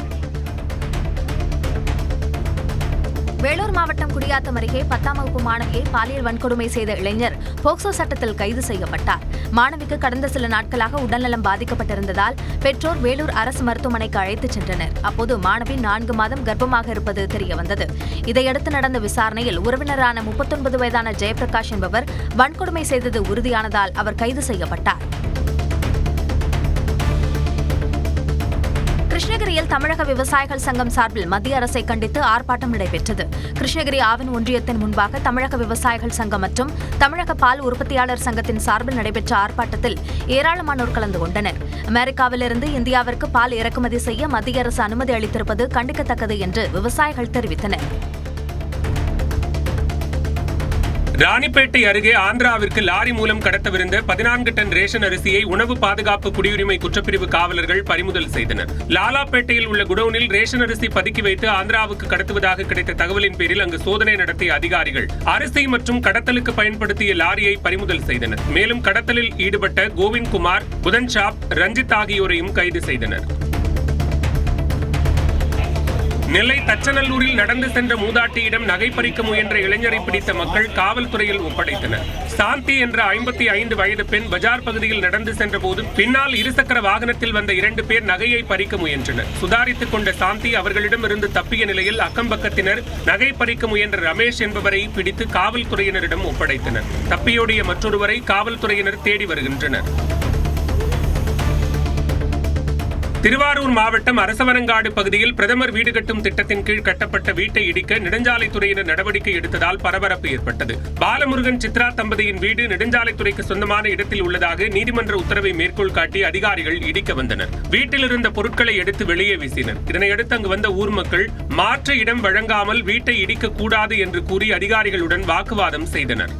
S6: வேலூர் மாவட்டம் குடியாத்தம் அருகே 10ஆம் வகுப்பு மாணவியை பாலியல் வன்கொடுமை செய்த இளைஞர் போக்சோ சட்டத்தில் கைது செய்யப்பட்டார். மாணவிக்கு கடந்த சில நாட்களாக உடல்நலம் பாதிக்கப்பட்டிருந்ததால் பெற்றோர் வேலூர் அரசு மருத்துவமனைக்கு அழைத்துச் சென்றனர். அப்போது மாணவி 4 மாதம் கர்ப்பமாக இருப்பது தெரியவந்தது. இதையடுத்து நடந்த விசாரணையில் உறவினரான 39 வயதான ஜெயபிரகாஷ் என்பவர் வன்கொடுமை செய்தது உறுதியானதால் அவர் கைது செய்யப்பட்டார். கிருஷ்ணகிரியில் தமிழக விவசாயிகள் சங்கம் சார்பில் மத்திய அரசை கண்டித்து ஆர்ப்பாட்டம் நடைபெற்றது. கிருஷ்ணகிரி ஆவின் ஒன்றியத்தின் முன்பாக தமிழக விவசாயிகள் சங்கம் மற்றும் தமிழக பால் உற்பத்தியாளர் சங்கத்தின் சார்பில் நடைபெற்ற ஆர்ப்பாட்டத்தில் ஏராளமானோர் கலந்து கொண்டனர். அமெரிக்காவிலிருந்து இந்தியாவிற்கு பால் இறக்குமதி செய்ய மத்திய அரசு அனுமதி அளித்திருப்பது கண்டிக்கத்தக்கது என்று விவசாயிகள் தெரிவித்தனர்.
S10: ராணிப்பேட்டை அருகே ஆந்திராவிற்கு லாரி மூலம் கடத்தவிருந்த 14 டன் ரேஷன் அரிசியை உணவு பாதுகாப்பு குடியுரிமை குற்றப்பிரிவு காவலர்கள் பறிமுதல் செய்தனர். லாலாப்பேட்டையில் உள்ள குடோனில் ரேஷன் அரிசி பதுக்கி வைத்து ஆந்திராவுக்கு கடத்துவதாக கிடைத்த தகவலின் பேரில் அங்கு சோதனை நடத்திய அதிகாரிகள் அரிசி மற்றும் கடத்தலுக்கு பயன்படுத்திய லாரியை பறிமுதல் செய்தனர். மேலும் கடத்தலில் ஈடுபட்ட கோவிந்த்குமார், புதன்ஷாப், ரஞ்சித் ஆகியோரையும் கைது செய்தனர். நெல்லை தச்சநல்லூரில் நடந்து சென்ற மூதாட்டியிடம் நகை பறிக்க முயன்ற இளைஞரை பிடித்த மக்கள் காவல்துறையில் ஒப்படைத்தனர். சாந்தி என்ற 55 வயது பெண் பஜார் பகுதியில் நடந்து சென்ற போது பின்னால் இருசக்கர வாகனத்தில் வந்த 2 பேர் நகையை பறிக்க முயன்றனர். சுதாரித்துக் கொண்ட சாந்தி அவர்களிடமிருந்து தப்பிய நிலையில் அக்கம்பக்கத்தினர் நகை பறிக்க முயன்ற ரமேஷ் என்பவரை பிடித்து காவல்துறையினரிடம் ஒப்படைத்தனர். தப்பியோடிய மற்றொருவரை காவல்துறையினர் தேடி வருகின்றனர். திருவாரூர் மாவட்டம் அரசவனங்காடு பகுதியில் பிரதமர் வீடு கட்டும் திட்டத்தின் கீழ் கட்டப்பட்ட வீட்டை இடிக்க நெடுஞ்சாலைத்துறையினர் நடவடிக்கை எடுத்ததால் பரபரப்பு ஏற்பட்டது. பாலமுருகன் சித்ரா தம்பதியின் வீடு நெடுஞ்சாலைத்துறைக்கு சொந்தமான இடத்தில் உள்ளதாக நீதிமன்ற உத்தரவை மேற்கோள் காட்டி அதிகாரிகள் இடிக்க வந்தனர். வீட்டில் இருந்த பொருட்களை எடுத்து வெளியே வீசினர். இதனையடுத்து அங்கு வந்த ஊர் மக்கள் மாற்று இடம் வழங்காமல் வீட்டை இடிக்க கூடாது என்று கூறி அதிகாரிகளுடன் வாக்குவாதம் செய்தனர்.